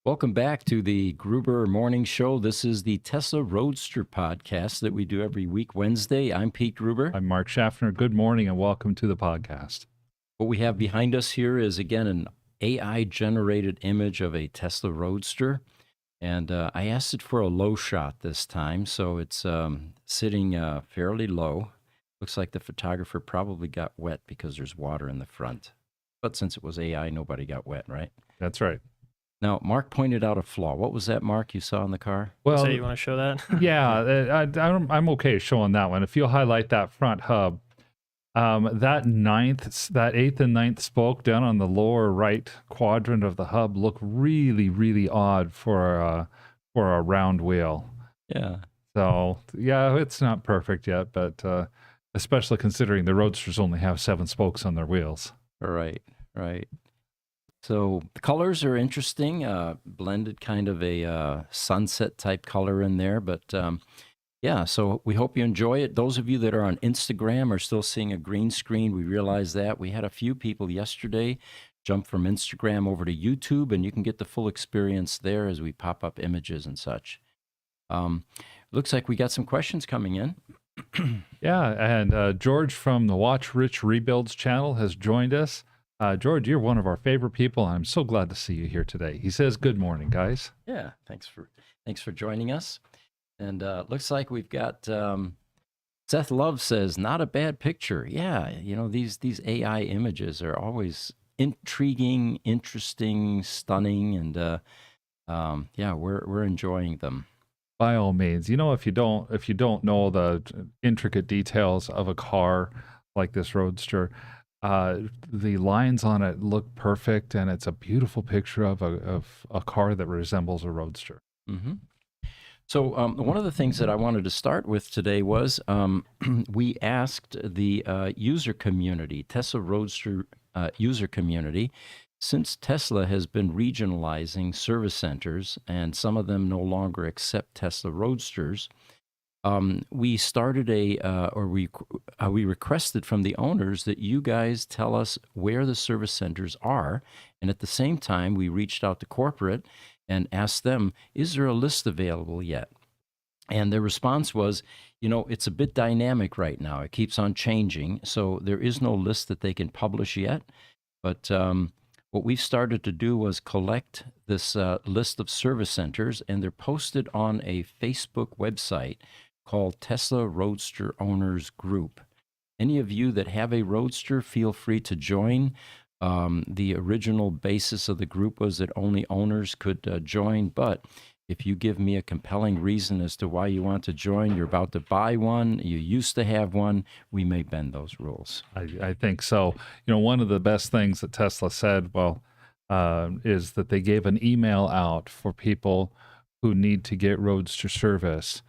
Welcome back to the Gruber Morning Show. This is the Tesla Roadster podcast that we do every week Wednesday. I'm Pete Gruber. I'm Mark Schaffner. Good morning and welcome to the podcast. What we have behind us here is, again, an AI-generated image of a Tesla Roadster. And I asked it for a low shot this time, so it's sitting fairly low. Looks like the photographer probably got wet because there's water in the front. But since it was AI, nobody got wet, right? That's right. Now, Mark pointed out a flaw. What was that, Mark, you saw in the car? Well, So you want to show that? yeah, I'm okay showing that one. If you'll highlight that front hub, that eighth and ninth spoke down on the lower right quadrant of the hub look really, really odd for a round wheel. Yeah. So yeah, it's not perfect yet, but especially considering the Roadsters only have 7 spokes on their wheels. Right. So the colors are interesting, blended kind of a sunset type color in there. But yeah, so we hope you enjoy it. Those of you that are on Instagram are still seeing a green screen. We realize that. We had a few people yesterday jump from Instagram over to YouTube, and you can get the full experience there as we pop up images and such. Looks like we got some questions coming in. Yeah, and George from the Watch Rich Rebuilds channel has joined us. George, you're one of our favorite people. I'm so glad to see you here today. He says, "Good morning, guys." Yeah, thanks for joining us. And looks like we've got Seth Love says, "Not a bad picture." Yeah, these AI images are always intriguing, interesting, stunning, and yeah, we're enjoying them. By all means, if you don't know the intricate details of a car like this Roadster, the lines on it look perfect, and it's a beautiful picture of a car that resembles a Roadster. Mm-hmm. So one of the things that I wanted to start with today was we asked the user community, Tesla Roadster user community, since Tesla has been regionalizing service centers and some of them no longer accept Tesla Roadsters, we started we requested from the owners that you guys tell us where the service centers are. And at the same time, we reached out to corporate and asked them, is there a list available yet? And their response was, it's a bit dynamic right now. It keeps on changing. So there is no list that they can publish yet. But what we've started to do was collect this list of service centers, and they're posted on a Facebook website called Tesla Roadster Owners Group. Any of you that have a Roadster, feel free to join. The original basis of the group was that only owners could join, but if you give me a compelling reason as to why you want to join, you're about to buy one, you used to have one, we may bend those rules. I think so. One of the best things that Tesla said, is that they gave an email out for people who need to get Roadster service.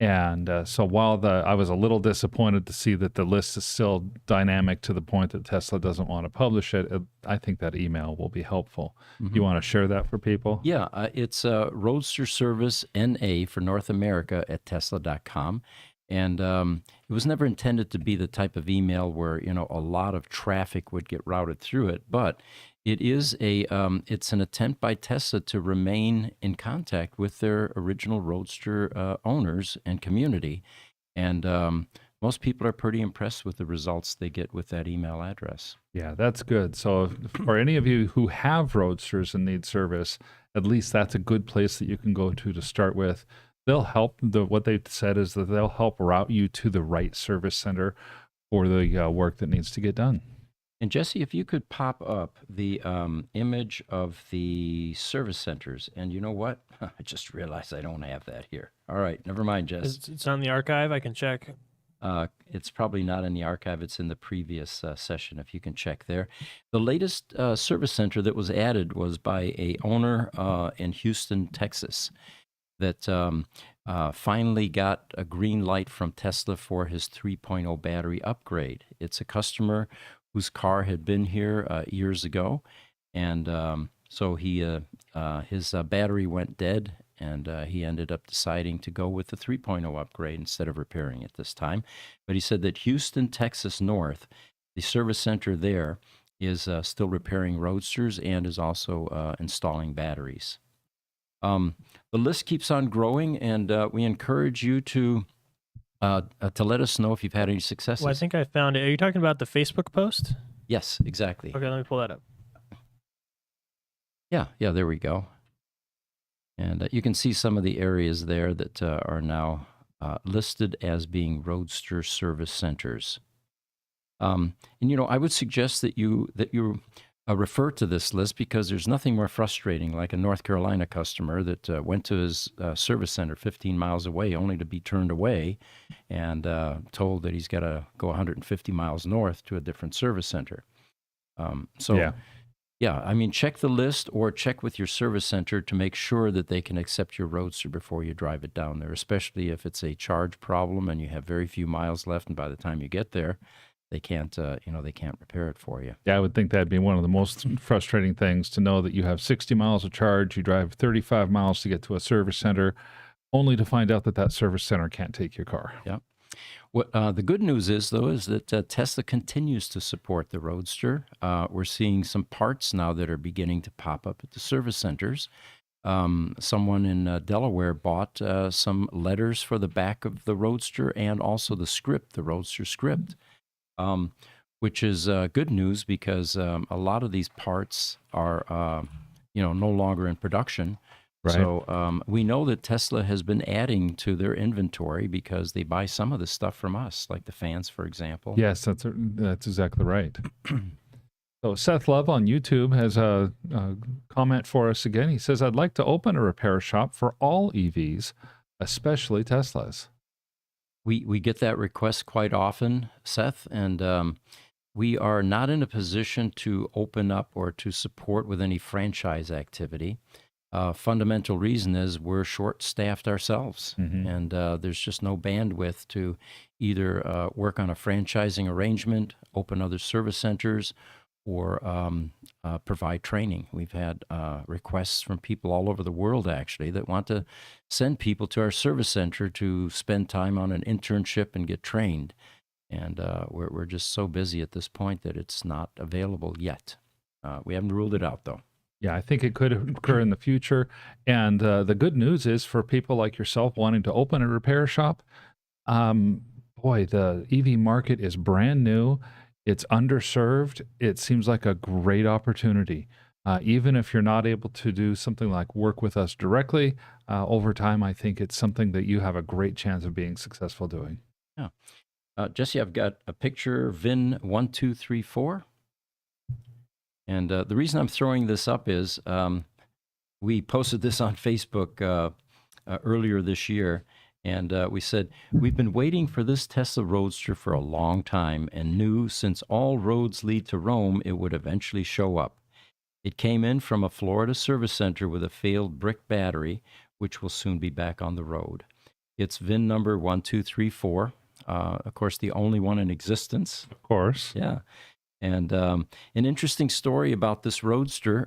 And so while I was a little disappointed to see that the list is still dynamic to the point that Tesla doesn't want to publish it, I think that email will be helpful. Mm-hmm. You want to share that for people? Yeah, it's Roadster Service NA for North America at Tesla.com. And it was never intended to be the type of email where, a lot of traffic would get routed through it, but it is it's an attempt by Tesla to remain in contact with their original Roadster owners and community. And most people are pretty impressed with the results they get with that email address. Yeah, that's good. So for any of you who have Roadsters and need service, at least that's a good place that you can go to start with. They'll help. What they've said is that they'll help route you to the right service center for the work that needs to get done. And Jesse, if you could pop up the image of the service centers. And you know what? I just realized I don't have that here. All right, never mind, Jess. It's on the archive. I can check. It's probably not in the archive. It's in the previous session, if you can check there. The latest service center that was added was by a owner in Houston, Texas, that finally got a green light from Tesla for his 3.0 battery upgrade. It's a customer whose car had been here years ago, and so his battery went dead, and he ended up deciding to go with the 3.0 upgrade instead of repairing it this time. But he said that Houston, Texas North, the service center there, is still repairing Roadsters and is also installing batteries. The list keeps on growing, and we encourage you to let us know if you've had any successes. Well, I think I found it. Are you talking about the Facebook post? Yes, exactly. Okay, let me pull that up. Yeah, there we go. And you can see some of the areas there that are now listed as being Roadster service centers. And I would suggest that you refer to this list, because there's nothing more frustrating like a North Carolina customer that went to his service center 15 miles away only to be turned away and told that he's got to go 150 miles north to a different service center. Yeah, I mean, check the list or check with your service center to make sure that they can accept your Roadster before you drive it down there, especially if it's a charge problem and you have very few miles left, and by the time you get there, they can't repair it for you. Yeah, I would think that'd be one of the most frustrating things, to know that you have 60 miles of charge, you drive 35 miles to get to a service center, only to find out that that service center can't take your car. Yeah. What the good news is, though, is that Tesla continues to support the Roadster. We're seeing some parts now that are beginning to pop up at the service centers. Someone in Delaware bought some letters for the back of the Roadster and also the script, the Roadster script, which is good news, because a lot of these parts are no longer in production. Right. So we know that Tesla has been adding to their inventory because they buy some of the stuff from us, like the fans, for example. Yes, that's exactly right. So Seth Love on YouTube has a comment for us again. He says, "I'd like to open a repair shop for all EVs, especially Teslas." We get that request quite often, Seth, and we are not in a position to open up or to support with any franchise activity. Fundamental reason is we're short-staffed ourselves, and there's just no bandwidth to either work on a franchising arrangement, open other service centers, or provide training. We've had requests from people all over the world, actually, that want to send people to our service center to spend time on an internship and get trained. And we're just so busy at this point that it's not available yet. We haven't ruled it out, though. Yeah, I think it could occur in the future. And the good news is, for people like yourself wanting to open a repair shop, boy, the EV market is brand new. It's underserved. It seems like a great opportunity. Even if you're not able to do something like work with us directly, over time, I think it's something that you have a great chance of being successful doing. Yeah. Jesse, I've got a picture, VIN 1234. And the reason I'm throwing this up is we posted this on Facebook earlier this year, and we said, "We've been waiting for this Tesla Roadster for a long time and knew since all roads lead to Rome, it would eventually show up. It came in from a Florida service center with a failed brick battery, which will soon be back on the road. It's VIN number 1234, of course, the only one in existence." Of course. Yeah. And an interesting story about this Roadster,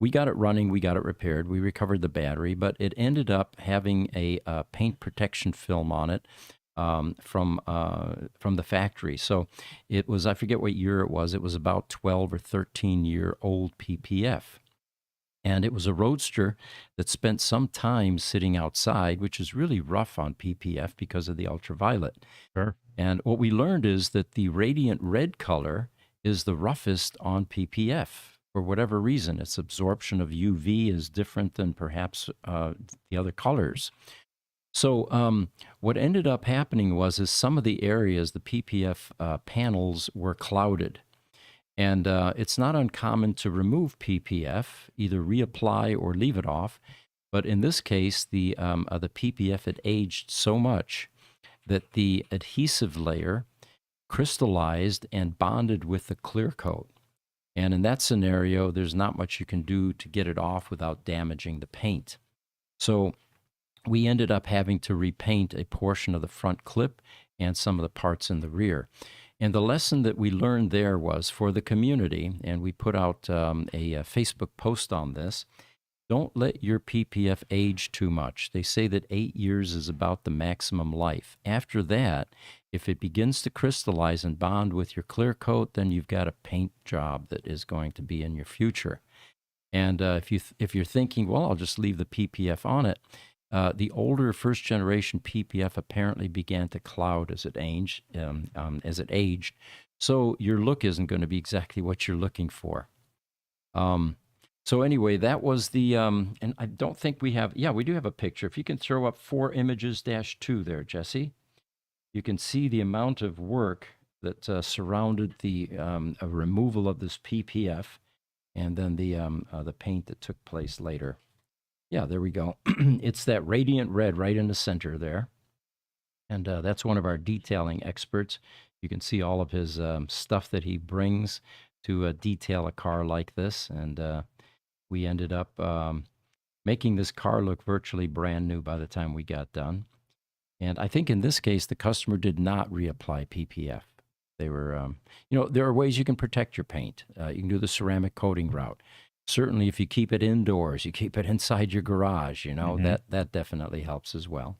we got it running, we got it repaired, we recovered the battery, but it ended up having a paint protection film on it from the factory. So it was, I forget what year it was about 12 or 13-year-old PPF. And it was a Roadster that spent some time sitting outside, which is really rough on PPF because of the ultraviolet. Sure. And what we learned is that the radiant red color is the roughest on PPF for whatever reason. Its absorption of UV is different than perhaps the other colors. So what ended up happening is some of the areas, the PPF panels were clouded. And it's not uncommon to remove PPF, either reapply or leave it off. But in this case, the PPF had aged so much that the adhesive layer crystallized and bonded with the clear coat. And in that scenario, there's not much you can do to get it off without damaging the paint. So we ended up having to repaint a portion of the front clip and some of the parts in the rear. And the lesson that we learned there was for the community, and we put out a Facebook post on this, don't let your PPF age too much. They say that 8 years is about the maximum life. After that, if it begins to crystallize and bond with your clear coat, then you've got a paint job that is going to be in your future. And if you're thinking, well, I'll just leave the PPF on it, the older first generation PPF apparently began to cloud as it aged. So your look isn't going to be exactly what you're looking for. So anyway, that was the and I don't think we have. Yeah, we do have a picture. If you can throw up 4 images -2 there, Jesse, you can see the amount of work that surrounded the removal of this PPF, and then the paint that took place later. Yeah, there we go. It's that radiant red right in the center there. And that's one of our detailing experts. You can see all of his stuff that he brings to detail a car like this. And we ended up making this car look virtually brand new by the time we got done. And I think in this case, the customer did not reapply PPF. They were, there are ways you can protect your paint. You can do the ceramic coating route. Certainly, if you keep it indoors, you keep it inside your garage, that definitely helps as well.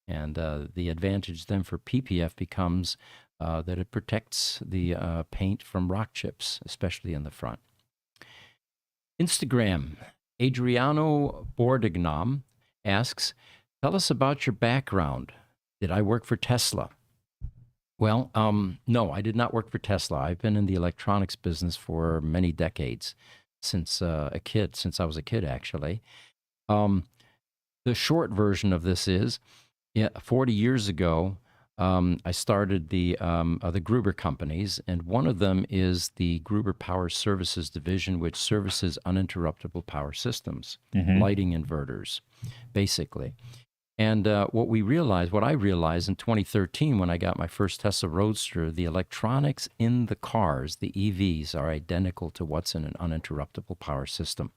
And the advantage then for PPF becomes that it protects the paint from rock chips, especially in the front. Instagram, Adriano Bordignam asks, tell us about your background. Did I work for Tesla? Well, no, I did not work for Tesla. I've been in the electronics business for many decades, since I was a kid, actually. The short version of this is, 40 years ago, I started the Gruber companies, and one of them is the Gruber Power Services division, which services uninterruptible power systems, lighting inverters, basically. And what I realized in 2013 when I got my first Tesla Roadster, the electronics in the cars, the EVs, are identical to what's in an uninterruptible power system.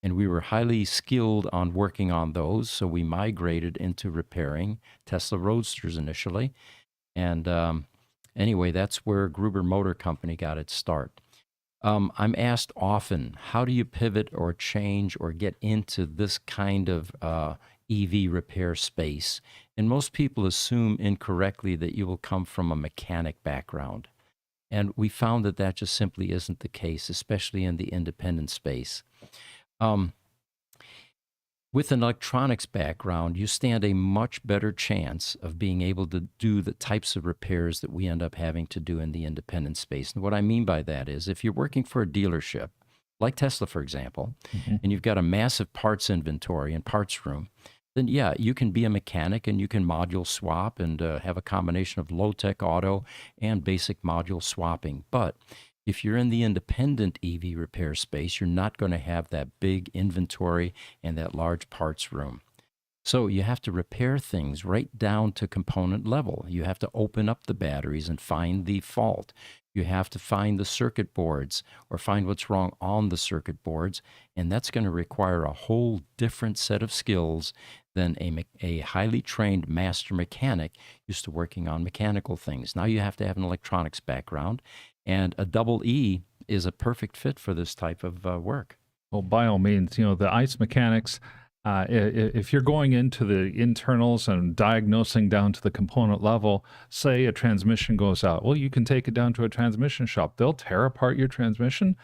And we were highly skilled on working on those, so we migrated into repairing Tesla Roadsters initially. And anyway, that's where Gruber Motor Company got its start. I'm asked often, how do you pivot or change or get into this kind of EV repair space? And most people assume incorrectly that you will come from a mechanic background. And we found that that just simply isn't the case, especially in the independent space. With an electronics background, you stand a much better chance of being able to do the types of repairs that we end up having to do in the independent space. And what I mean by that is if you're working for a dealership, like Tesla, for example, and you've got a massive parts inventory and parts room, then yeah, you can be a mechanic and you can module swap and have a combination of low-tech auto and basic module swapping. But if you're in the independent EV repair space, you're not going to have that big inventory and that large parts room. So you have to repair things right down to component level. You have to open up the batteries and find the fault. You have to find the circuit boards or find what's wrong on the circuit boards. And that's going to require a whole different set of skills than a highly trained master mechanic used to working on mechanical things. Now you have to have an electronics background. And a double E is a perfect fit for this type of work. Well, by all means, the ICE mechanics, if you're going into the internals and diagnosing down to the component level, say a transmission goes out, well, you can take it down to a transmission shop. They'll tear apart your transmission,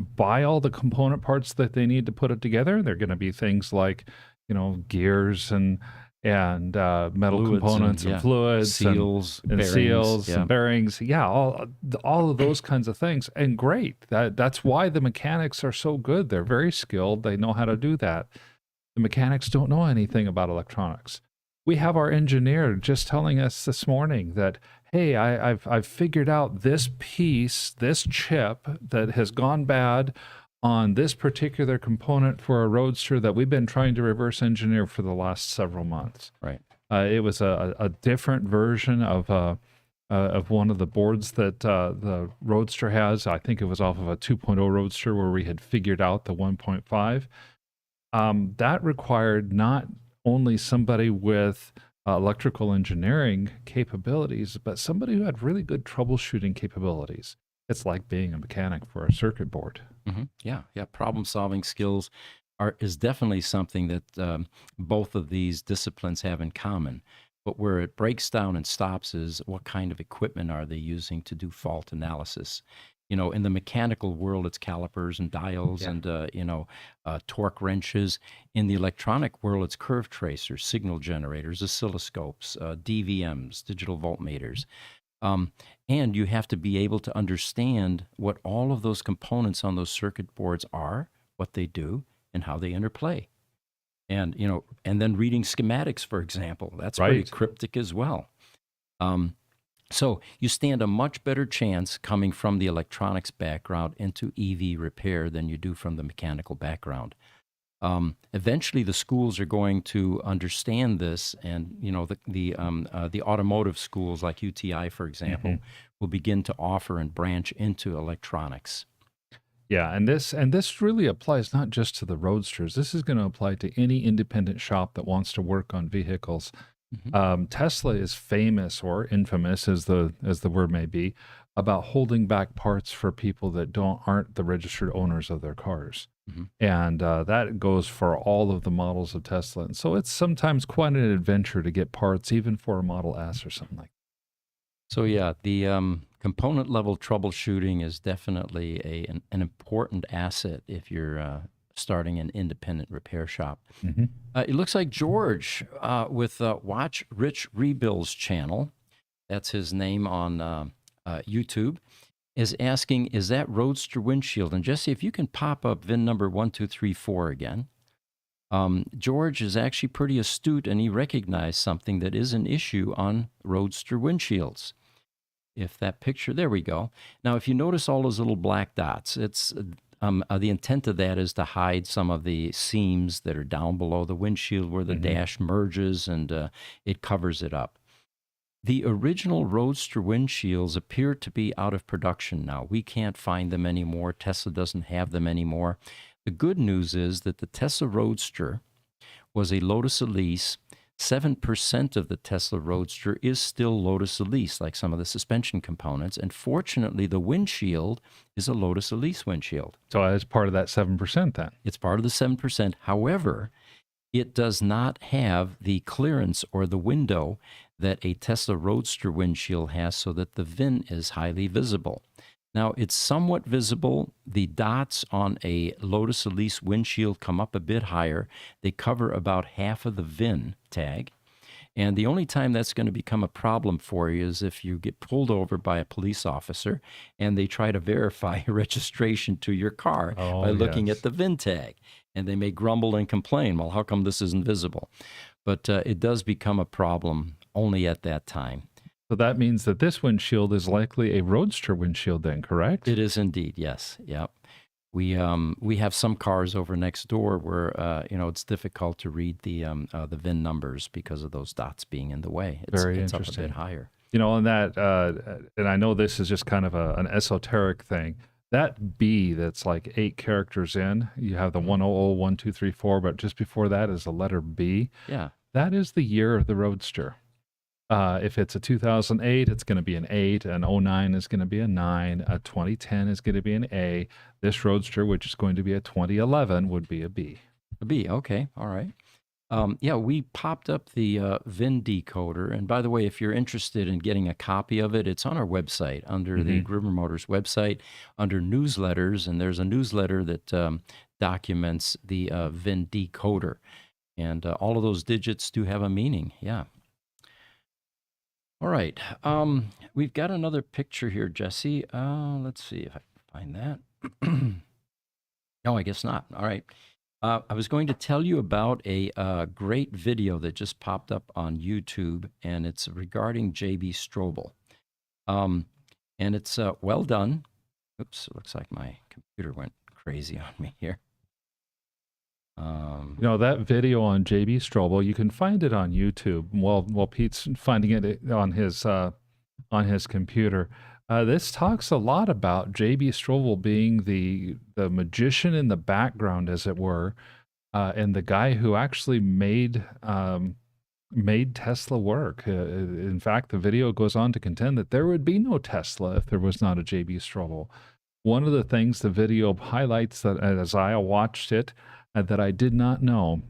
buy all the component parts that they need to put it together. They're going to be things like, gears and metal Fluids components and fluids, seals, and bearings, seals and bearings. Yeah, all of those kinds of things. And great. That's why the mechanics are so good. They're very skilled. They know how to do that. The mechanics don't know anything about electronics. We have our engineer just telling us this morning that, hey, I've figured out this piece, this chip that has gone bad on this particular component for a Roadster that we've been trying to reverse engineer for the last several months. Right. It was a different version of one of the boards that the Roadster has. I think it was off of a 2.0 Roadster where we had figured out the 1.5. That required not only somebody with electrical engineering capabilities, but somebody who had really good troubleshooting capabilities. It's like being a mechanic for a circuit board. Yeah. Problem-solving skills is definitely something that both of these disciplines have in common. But where it breaks down and stops is what kind of equipment are they using to do fault analysis. In the mechanical world, it's calipers and dials Yeah. and, torque wrenches. In the electronic world, it's curve tracers, signal generators, oscilloscopes, DVMs, digital voltmeters. Um, and you have to be able to understand what all of those components on those circuit boards are, what they do, and how they interplay. And then reading schematics, for example, that's pretty Right. cryptic as well. Um, so you stand a much better chance coming from the electronics background into EV repair than you do from the mechanical background. Eventually, the schools are going to understand this, and the automotive schools like UTI, for example, Mhm. will begin to offer and branch into electronics. Yeah, and this really applies not just to the Roadsters. This is going to apply to any independent shop that wants to work on vehicles. Mhm. Tesla is famous or infamous, as the word may be, about holding back parts for people that aren't the registered owners of their cars, Mhm. and that goes for all of the models of Tesla. And so it's sometimes quite an adventure to get parts, even for a Model S or something like. So yeah, the component level troubleshooting is definitely an important asset if you're starting an independent repair shop. Hmm. It looks like George with Watch Rich Rebuilds channel, that's his name on YouTube, is asking, is that Roadster windshield? And Jesse, if you can pop up VIN number 1234 again. George is actually pretty astute and he recognized something that is an issue on Roadster windshields. If that picture, there we go. Now, if you notice all those little black dots, it's the intent of that is to hide some of the seams that are down below the windshield where the Hmm. dash merges, and it covers it up. The original Roadster windshields appear to be out of production now. We can't find them anymore. Tesla doesn't have them anymore. The good news is that the Tesla Roadster was a Lotus Elise. 7% of the Tesla Roadster is still Lotus Elise, like some of the suspension components. And fortunately, the windshield is a Lotus Elise windshield. So as part of that 7%, then. It's part of the 7%. However, it does not have the clearance or the window that a Tesla Roadster windshield has, so that the VIN is highly visible. Now, it's somewhat visible. The dots on a Lotus Elise windshield come up a bit higher. They cover about half of the VIN tag. And the only time that's going to become a problem for you is if you get pulled over by a police officer and they try to verify registration to your car Oh, by looking yes. at the VIN tag. And they may grumble and complain, well, how come this isn't visible? But it does become a problem only at that time. So that means that this windshield is likely a Roadster windshield then, correct? It is indeed, yes. Yep. We have some cars over next door where it's difficult to read the VIN numbers because of those dots being in the way. Very It's up a interesting. bit higher. On that, and I know this is just kind of an esoteric thing. That B that's like 8 characters in, you have the 100, 1, 2, 3, 4, but just before that is the letter B. Yeah. That is the year of the Roadster. If it's a 2008, it's going to be an 8. An 09 is going to be a 9. A 2010 is going to be an A. This Roadster, which is going to be a 2011, would be a B. A B. Okay. All right. Yeah, we popped up the VIN decoder. And by the way, if you're interested in getting a copy of it, it's on our website under the Gribber Motors website under newsletters. And there's a newsletter that documents the VIN decoder. And all of those digits do have a meaning. Yeah. All right. We've got another picture here, Jesse. Let's see if I can find that. No, I guess not. All right. I was going to tell you about a great video that just popped up on YouTube, and it's regarding J.B. Strobel. And it's well done. Oops, it looks like my computer went crazy on me here. That video on J.B. Strobel, you can find it on YouTube while Pete's finding it on his computer. This talks a lot about J.B. Strobel being the magician in the background, as it were, and the guy who actually made Tesla work. In fact, the video goes on to contend that there would be no Tesla if there was not a J.B. Strobel. One of the things the video highlights, that as I watched it, that I did not know,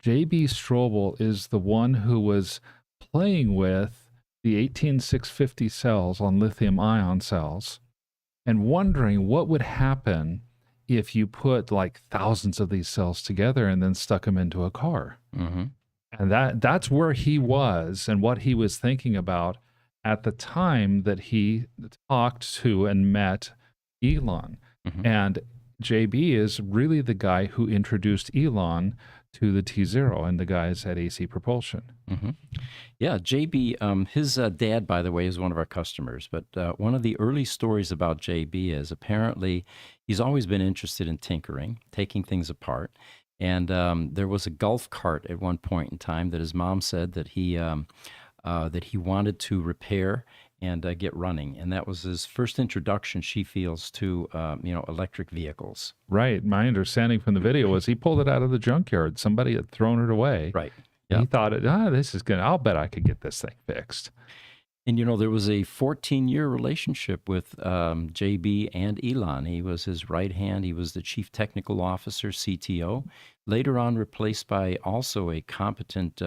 J.B. Strobel is the one who was playing with the 18650 cells on lithium ion cells and wondering what would happen if you put like thousands of these cells together and then stuck them into a car. Mm-hmm. And that's where he was and what he was thinking about at the time that he talked to and met Elon. Mm-hmm. And JB is really the guy who introduced Elon to the T0 and the guys at AC Propulsion. Mm-hmm. Yeah, JB, his dad, by the way, is one of our customers. But one of the early stories about JB is apparently he's always been interested in tinkering, taking things apart. And there was a golf cart at one point in time that his mom said that he wanted to repair and get running, and that was his first introduction, she feels, to electric vehicles. Right. My understanding from the video was he pulled it out of the junkyard. Somebody had thrown it away. Right. He Yeah. thought, this is good. I'll bet I could get this thing fixed. And there was a 14-year relationship with JB and Elon. He was his right hand. He was the chief technical officer, CTO. Later on, replaced by also a competent,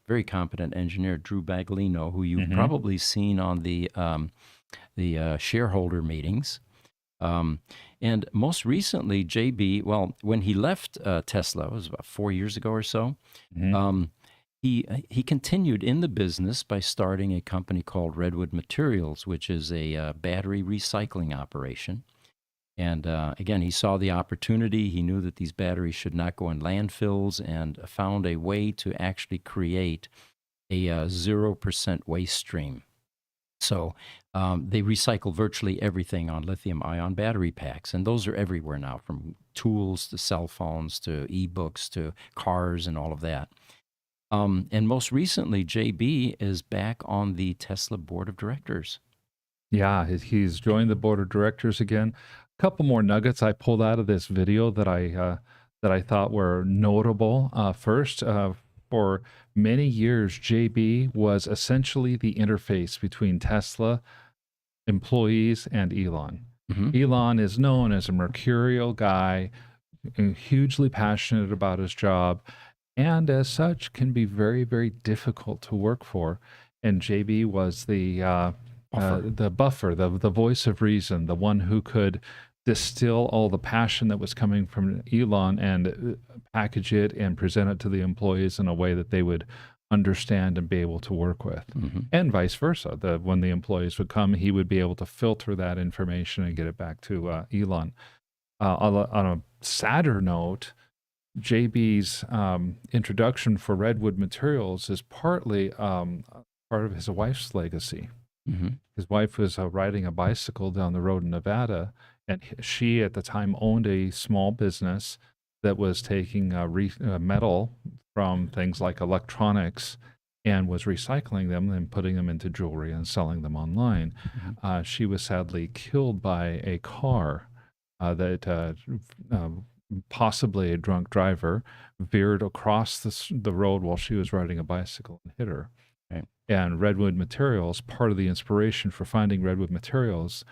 very competent engineer, Drew Baglino, who you've probably seen on the shareholder meetings. And most recently, JB, well, when he left Tesla, it was about 4 years ago or so. He continued in the business by starting a company called Redwood Materials, which is a battery recycling operation. And again, he saw the opportunity. He knew that these batteries should not go in landfills, and found a way to actually create a 0% waste stream. So they recycle virtually everything on lithium-ion battery packs, and those are everywhere now, from tools to cell phones to e-books to cars and all of that. And most recently, JB is back on the Tesla board of directors. Yeah, he's joined the board of directors again. A couple more nuggets I pulled out of this video that I thought were notable. First, for many years, JB was essentially the interface between Tesla employees and Elon. Elon is known as a mercurial guy, hugely passionate about his job, and as such can be very, very difficult to work for. And JB was the buffer, the voice of reason, the one who could distill all the passion that was coming from Elon and package it and present it to the employees in a way that they would understand and be able to work with. And vice versa. When the employees would come, he would be able to filter that information and get it back to Elon. On a sadder note, JB's introduction for Redwood Materials is partly part of his wife's legacy. His wife was riding a bicycle down the road in Nevada, and she at the time owned a small business that was taking metal from things like electronics and was recycling them and putting them into jewelry and selling them online. She was sadly killed by a car that possibly a drunk driver veered across the road while she was riding a bicycle and hit her. Right. And Redwood Materials, part of the inspiration for finding Redwood Materials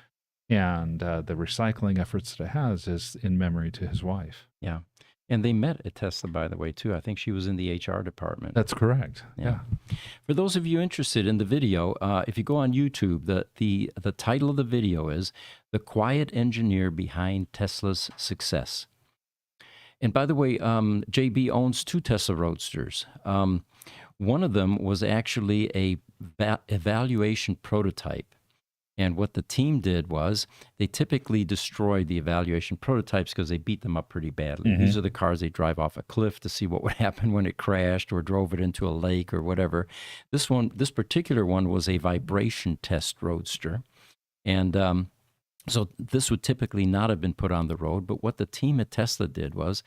and the recycling efforts that it has is in memory to his wife. Yeah. And they met at Tesla, by the way, too. I think she was in the HR department. That's correct. Yeah. For those of you interested in the video, if you go on YouTube, the title of the video is "The Quiet Engineer Behind Tesla's Success." And by the way, JB owns 2 Tesla Roadsters. One of them was actually a evaluation prototype. And what the team did was they typically destroyed the evaluation prototypes because they beat them up pretty badly. These are the cars they drive off a cliff to see what would happen when it crashed or drove it into a lake or whatever. This particular one was a vibration test Roadster. And so this would typically not have been put on the road, but what the team at Tesla did was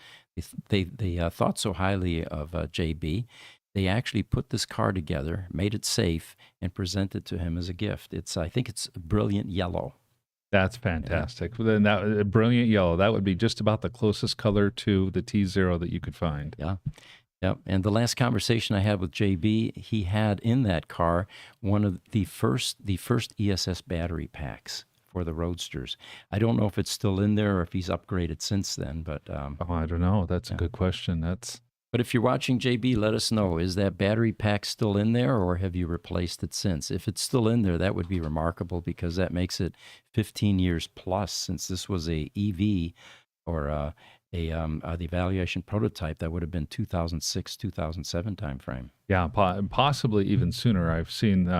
they thought so highly of JB, they actually put this car together, made it safe, and presented it to him as a gift. I think it's brilliant yellow. That's fantastic. Yeah. Then that brilliant yellow, that would be just about the closest color to the T0 that you could find. Yeah. Yep. And the last conversation I had with JB, he had in that car one of the first ESS battery packs for the Roadsters. I don't know if it's still in there or if he's upgraded since then, but I don't know. That's a good question. But if you're watching, JB, let us know. Is that battery pack still in there, or have you replaced it since? If it's still in there, that would be remarkable, because that makes it 15 years plus since this was a EV, or the evaluation prototype. That would have been 2006, 2007 timeframe. Yeah, possibly even sooner. I've seen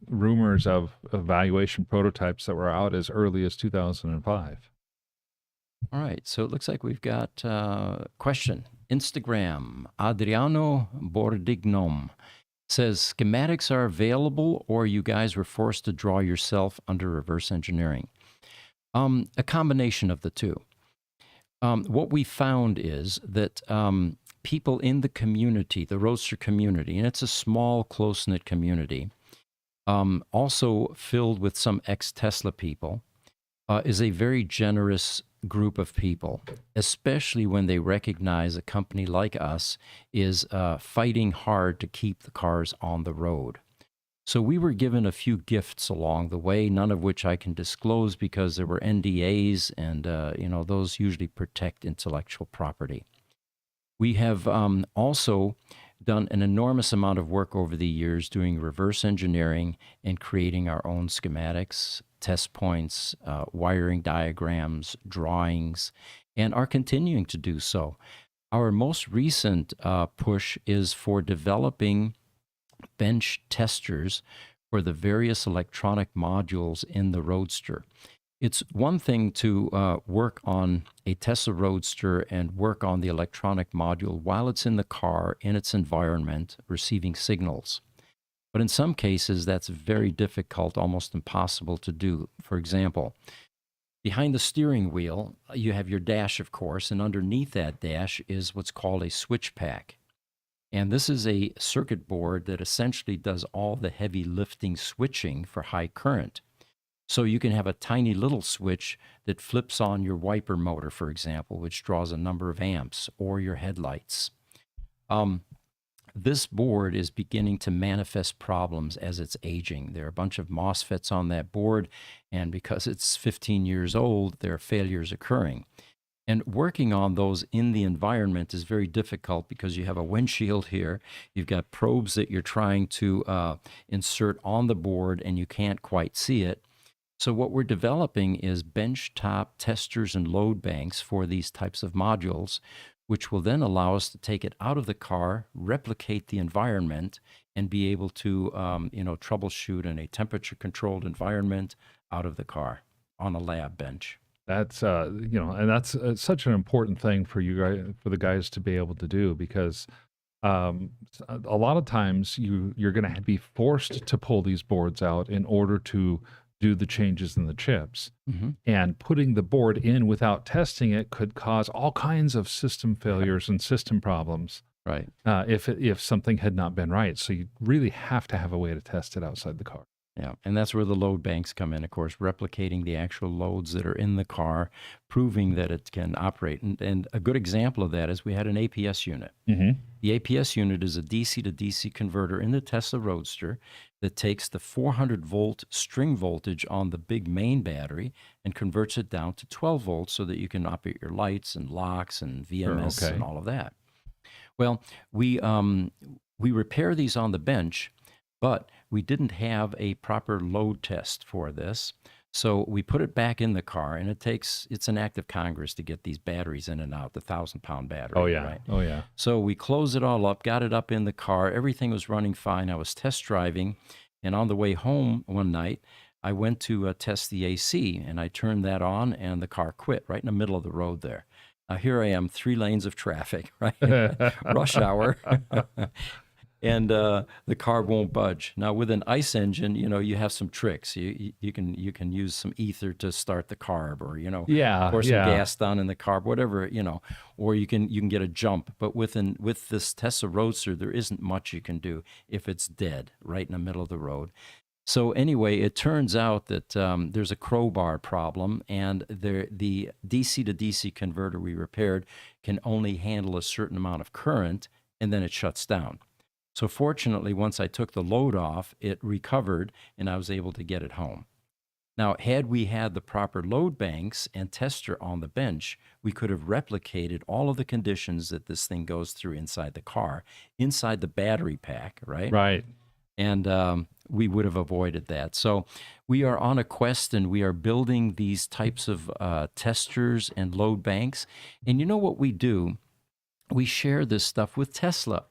rumors of evaluation prototypes that were out as early as 2005. All right, so it looks like we've got a question. Instagram, Adriano Bordignom says, schematics are available, or you guys were forced to draw yourself under reverse engineering? A combination of the two. What we found is that people in the community, the Roadster community, and it's a small, close-knit community, also filled with some ex-Tesla people, is a very generous group of people, especially when they recognize a company like us is fighting hard to keep the cars on the road. So we were given a few gifts along the way, none of which I can disclose because there were NDAs, and those usually protect intellectual property. We have also done an enormous amount of work over the years doing reverse engineering and creating our own schematics, test points, wiring diagrams, drawings, and are continuing to do so. Our most recent push is for developing bench testers for the various electronic modules in the Roadster. It's one thing to work on a Tesla Roadster and work on the electronic module while it's in the car, in its environment, receiving signals. But in some cases, that's very difficult, almost impossible to do. For example, behind the steering wheel, you have your dash, of course, and underneath that dash is what's called a switch pack. And this is a circuit board that essentially does all the heavy lifting switching for high current. So you can have a tiny little switch that flips on your wiper motor, for example, which draws a number of amps, or your headlights. This board is beginning to manifest problems as it's aging. There are a bunch of MOSFETs on that board, and because it's 15 years old, there are failures occurring. And working on those in the environment is very difficult because you have a windshield here, you've got probes that you're trying to insert on the board, and you can't quite see it. So what we're developing is benchtop testers and load banks for these types of modules, which will then allow us to take it out of the car, replicate the environment, and be able to troubleshoot in a temperature-controlled environment out of the car on a lab bench. That's and that's such an important thing for you guys, for the guys to be able to do, because a lot of times you're going to be forced to pull these boards out in order to do the changes in the chips. Mm-hmm. And putting the board in without testing it could cause all kinds of system failures and system problems. Right. If something had not been right. So you really have to have a way to test it outside the car. Yeah, and that's where the load banks come in, of course, replicating the actual loads that are in the car, proving that it can operate. And a good example of that is we had an APS unit. Mm-hmm. The APS unit is a DC to DC converter in the Tesla Roadster that takes the 400-volt string voltage on the big main battery and converts it down to 12 volts so that you can operate your lights and locks and VMS and all of that. Well, we repair these on the bench, but we didn't have a proper load test for this. So we put it back in the car, and it's an act of Congress to get these batteries in and out, the 1,000-pound battery. Oh, yeah. Right? Oh, yeah. So we closed it all up, got it up in the car. Everything was running fine. I was test driving, and on the way home one night, I went to test the AC, and I turned that on, and the car quit right in the middle of the road there. Now, here I am, 3 lanes of traffic, right? Rush hour. And the car won't budge. Now, with an ICE engine, you have some tricks. You can use some ether to start the carb, or pour some gas down in the carb, whatever, or you can get a jump. But with this Tesla Roadster, there isn't much you can do if it's dead right in the middle of the road. So anyway, it turns out that there's a crowbar problem, and the DC to DC converter we repaired can only handle a certain amount of current, and then it shuts down. So fortunately, once I took the load off, it recovered, and I was able to get it home. Now, had we had the proper load banks and tester on the bench, we could have replicated all of the conditions that this thing goes through inside the car, inside the battery pack, right? Right. And we would have avoided that. So we are on a quest, and we are building these types of testers and load banks. And you know what we do? We share this stuff with Tesla.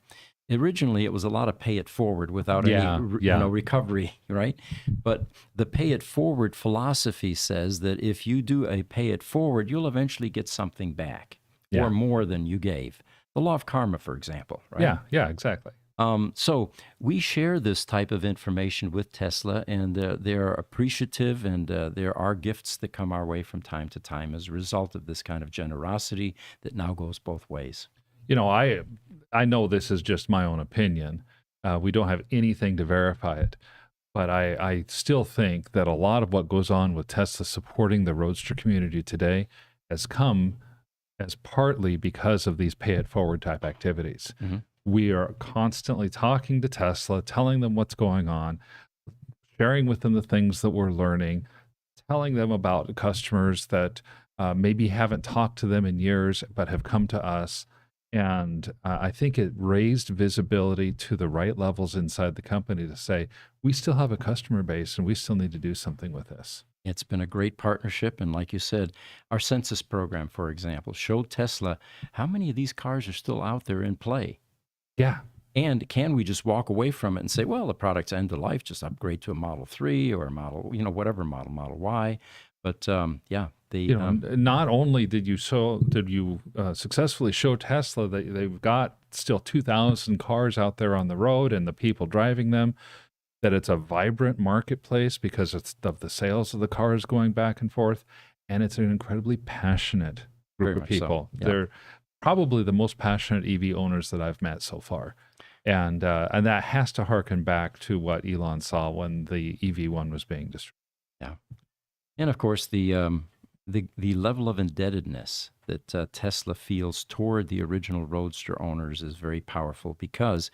Originally, it was a lot of pay it forward without Yeah, any yeah. recovery, right? But the pay it forward philosophy says that if you do a pay it forward, you'll eventually get something back Yeah. or more than you gave. The law of karma, for example, right? Yeah, yeah, exactly. So we share this type of information with Tesla, and they're appreciative, and there are gifts that come our way from time to time as a result of this kind of generosity that now goes both ways. You know, I know this is just my own opinion. We don't have anything to verify it, but I still think that a lot of what goes on with Tesla supporting the Roadster community today has come as partly because of these pay it forward type activities. Mhm. We are constantly talking to Tesla, telling them what's going on, sharing with them the things that we're learning, telling them about customers that maybe haven't talked to them in years but have come to us. And I think it raised visibility to the right levels inside the company to say, we still have a customer base and we still need to do something with this. It's been a great partnership. And like you said, our census program, for example, showed Tesla how many of these cars are still out there in play. Yeah. And can we just walk away from it and say, well, the product's end of life, just upgrade to a Model 3 or a Model, whatever model, Model Y. But yeah, not only did you successfully show Tesla that they've got still 2,000 cars out there on the road and the people driving them, that it's a vibrant marketplace because it's of the sales of the cars going back and forth, and it's an incredibly passionate group Very of much so, people. yeah. They're probably the most passionate EV owners that I've met so far. And that has to harken back to what Elon saw when the EV1 was being distributed. Yeah. And of course, the level of indebtedness that Tesla feels toward the original Roadster owners is very powerful, because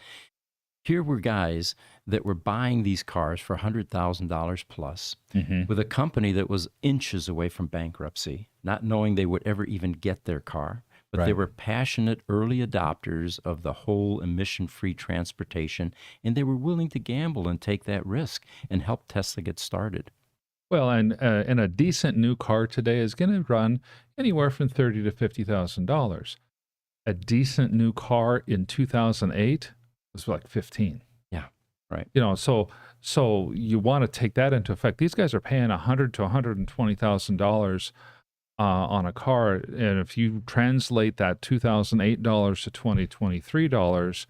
here were guys that were buying these cars for $100,000 plus with a company that was inches away from bankruptcy, not knowing they would ever even get their car. But they Right. were passionate early adopters of the whole emission-free transportation, and they were willing to gamble and take that risk and help Tesla get started. Well, and a decent new car today is going to run anywhere from $30,000 to $50,000. A decent new car in 2008 was like 15. Yeah, right. So you want to take that into effect. These guys are paying $100,000 to $120,000 on a car, and if you translate that $2,008 to $2023,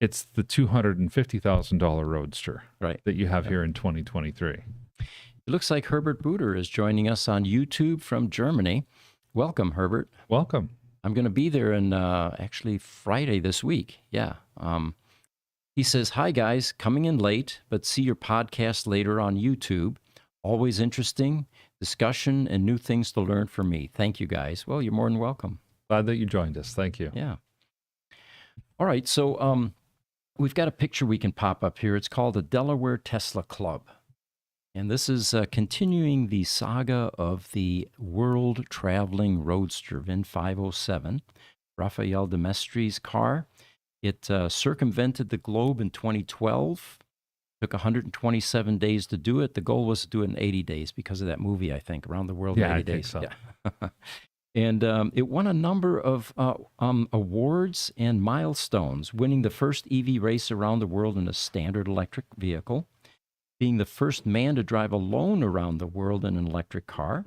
it's the $250,000 Roadster Right. that you have here in 2023. It looks like Herbert Buder is joining us on YouTube from Germany. Welcome, Herbert. Welcome. I'm going to be there in actually Friday this week. Yeah. He says, hi, guys, coming in late, but see your podcast later on YouTube. Always interesting discussion and new things to learn from me. Thank you, guys. Well, you're more than welcome. Glad that you joined us. Thank you. Yeah. All right. So we've got a picture we can pop up here. It's called the Delaware Tesla Club. And this is continuing the saga of the world-traveling Roadster VIN 507, Raphael de Mestre's car. It circumvented the globe in 2012. Took 127 days to do it. The goal was to do it in 80 days because of that movie, I think, Around the World in 80 Yeah, I think Days. so. Yeah. And it won a number of awards and milestones, winning the first EV race around the world in a standard electric vehicle, being the first man to drive alone around the world in an electric car,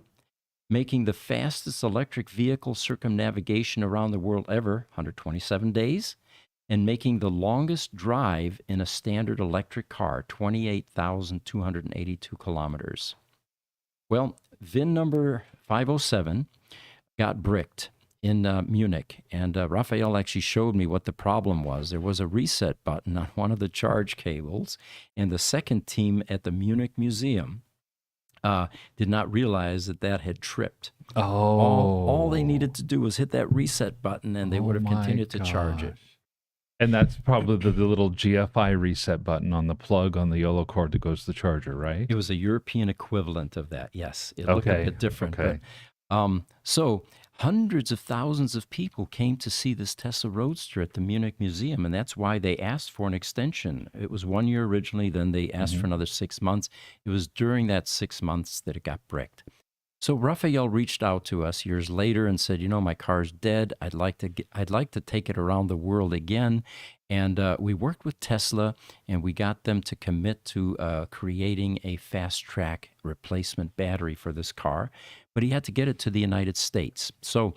making the fastest electric vehicle circumnavigation around the world ever, 127 days, and making the longest drive in a standard electric car, 28,282 kilometers. Well, VIN number 507 got bricked in Munich, and Raphael actually showed me what the problem was. There was a reset button on one of the charge cables, and the second team at the Munich Museum did not realize that had tripped. Oh. All they needed to do was hit that reset button, and they would have my continued to charge it. gosh. And that's probably the little GFI reset button on the plug on the yellow cord that goes to the charger, right? It was a European equivalent of that. Yes, it looked a Okay. bit different, Okay. but so hundreds of thousands of people came to see this Tesla Roadster at the Munich Museum, and that's why they asked for an extension. It was 1 year originally, then they asked for another 6 months. It was during that 6 months that it got bricked. So Raphael reached out to us years later and said, my car's dead. I'd like to take it around the world again. And we worked with Tesla, and we got them to commit to creating a fast track replacement battery for this car. But he had to get it to the United States. So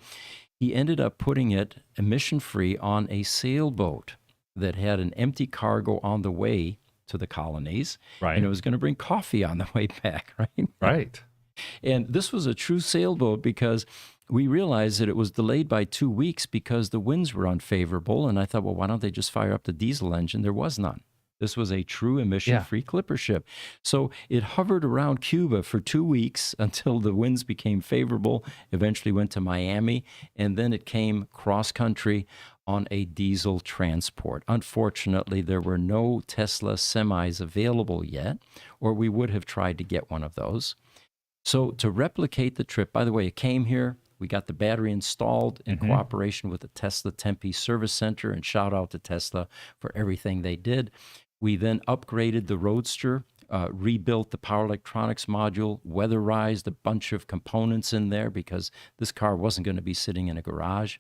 he ended up putting it emission free on a sailboat that had an empty cargo on the way to the colonies. Right. And it was going to bring coffee on the way back, right? Right. And this was a true sailboat because we realized that it was delayed by 2 weeks because the winds were unfavorable. And I thought, well, why don't they just fire up the diesel engine? There was none. This was a true emission-free clipper ship. So it hovered around Cuba for 2 weeks until the winds became favorable, eventually went to Miami, and then it came cross-country on a diesel transport. Unfortunately, there were no Tesla semis available yet, or we would have tried to get one of those. So to replicate the trip, by the way, it came here. We got the battery installed in cooperation with the Tesla Tempe Service Center, and shout out to Tesla for everything they did. We then upgraded the Roadster, rebuilt the power electronics module, weatherized a bunch of components in there because this car wasn't going to be sitting in a garage,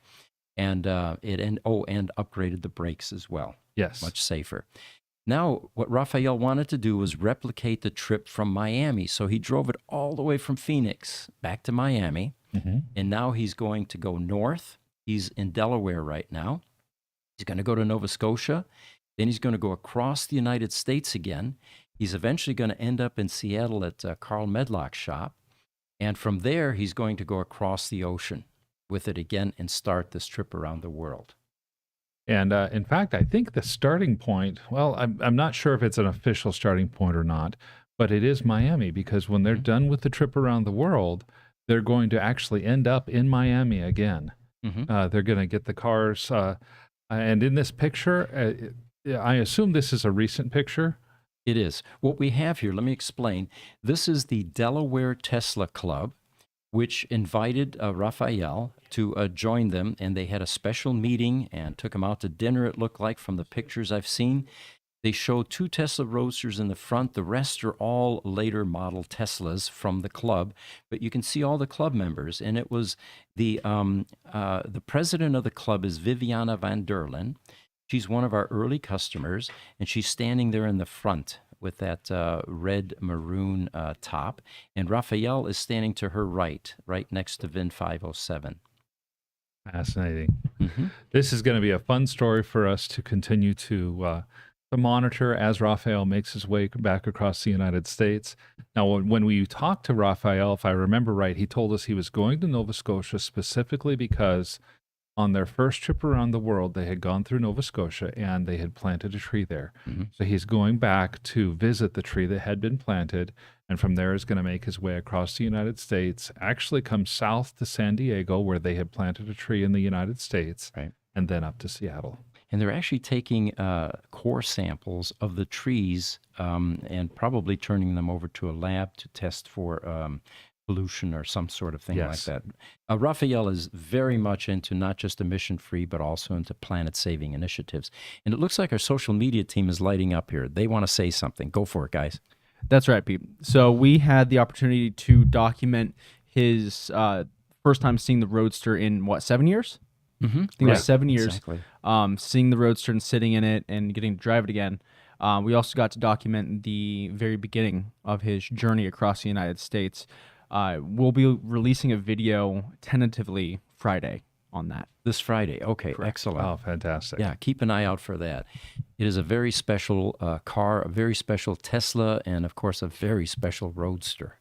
and and upgraded the brakes as well. Yes. Much safer. Now, what Raphael wanted to do was replicate the trip from Miami. So he drove it all the way from Phoenix back to Miami. And now he's going to go north. He's in Delaware right now. He's going to go to Nova Scotia. Then he's going to go across the United States again. He's eventually going to end up in Seattle at Carl Medlock's shop. And from there, he's going to go across the ocean with it again and start this trip around the world. And in fact, I think the starting point, well, I'm not sure if it's an official starting point or not, but it is Miami, because when they're done with the trip around the world, they're going to actually end up in Miami again. They're going to get the cars. And in this picture, I assume this is a recent picture. It is. What we have here, let me explain. This is the Delaware Tesla Club, which invited Raphael to join them, and they had a special meeting and took him out to dinner, it looked like, from the pictures I've seen. They showed 2 Tesla Roadsters in the front. The rest are all later model Teslas from the club, but you can see all the club members. And it was the president of the club is Viviana van Derlen. She's one of our early customers, and she's standing there in the front with that red maroon top. And Raphael is standing to her right next to VIN 507. Fascinating. This is going to be a fun story for us to continue to monitor as Raphael makes his way back across the United States. Now, when we talked to Raphael, if I remember right, he told us he was going to Nova Scotia specifically because on their first trip around the world, they had gone through Nova Scotia and they had planted a tree there. So he's going back to visit the tree that had been planted, and from there is going to make his way across the United States, actually come south to San Diego, where they had planted a tree in the United States, and then up to Seattle. And they're actually taking core samples of the trees and probably turning them over to a lab to test for pollution or some sort of thing like that. Raphael is very much into not just emission-free, but also into planet-saving initiatives. And it looks like our social media team is lighting up here. They want to say something. Go for it, guys. That's right, Pete. So we had the opportunity to document his first time seeing the Roadster in, 7 years? I think it was 7 years. Exactly. Seeing the Roadster and sitting in it and getting to drive it again. We also got to document the very beginning of his journey across the United States. We'll be releasing a video tentatively Friday on that. This Friday. Okay, Correct. Excellent. Oh, fantastic. Yeah, keep an eye out for that. It is a very special car, a very special Tesla, and of course, a very special Roadster.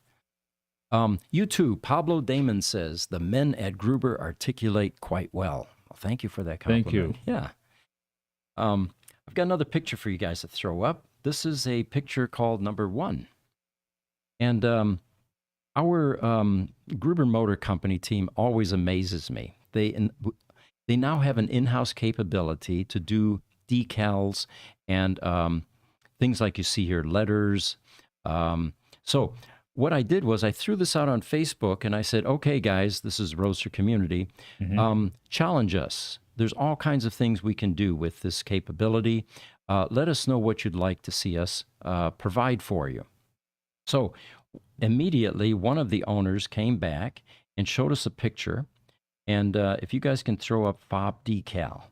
You too, Pablo Damon says, the men at Gruber articulate quite well. Well, thank you for that compliment. Thank you. Yeah. I've got another picture for you guys to throw up. This is a picture called number 1. And our Gruber Motor Company team always amazes me. They now have an in-house capability to do decals, and things like you see here, letters. So what I did was I threw this out on Facebook, and I said, okay, guys, this is Roadster community. Challenge us. There's all kinds of things we can do with this capability. Let us know what you'd like to see us provide for you. So immediately, one of the owners came back and showed us a picture. And if you guys can throw up fob decal.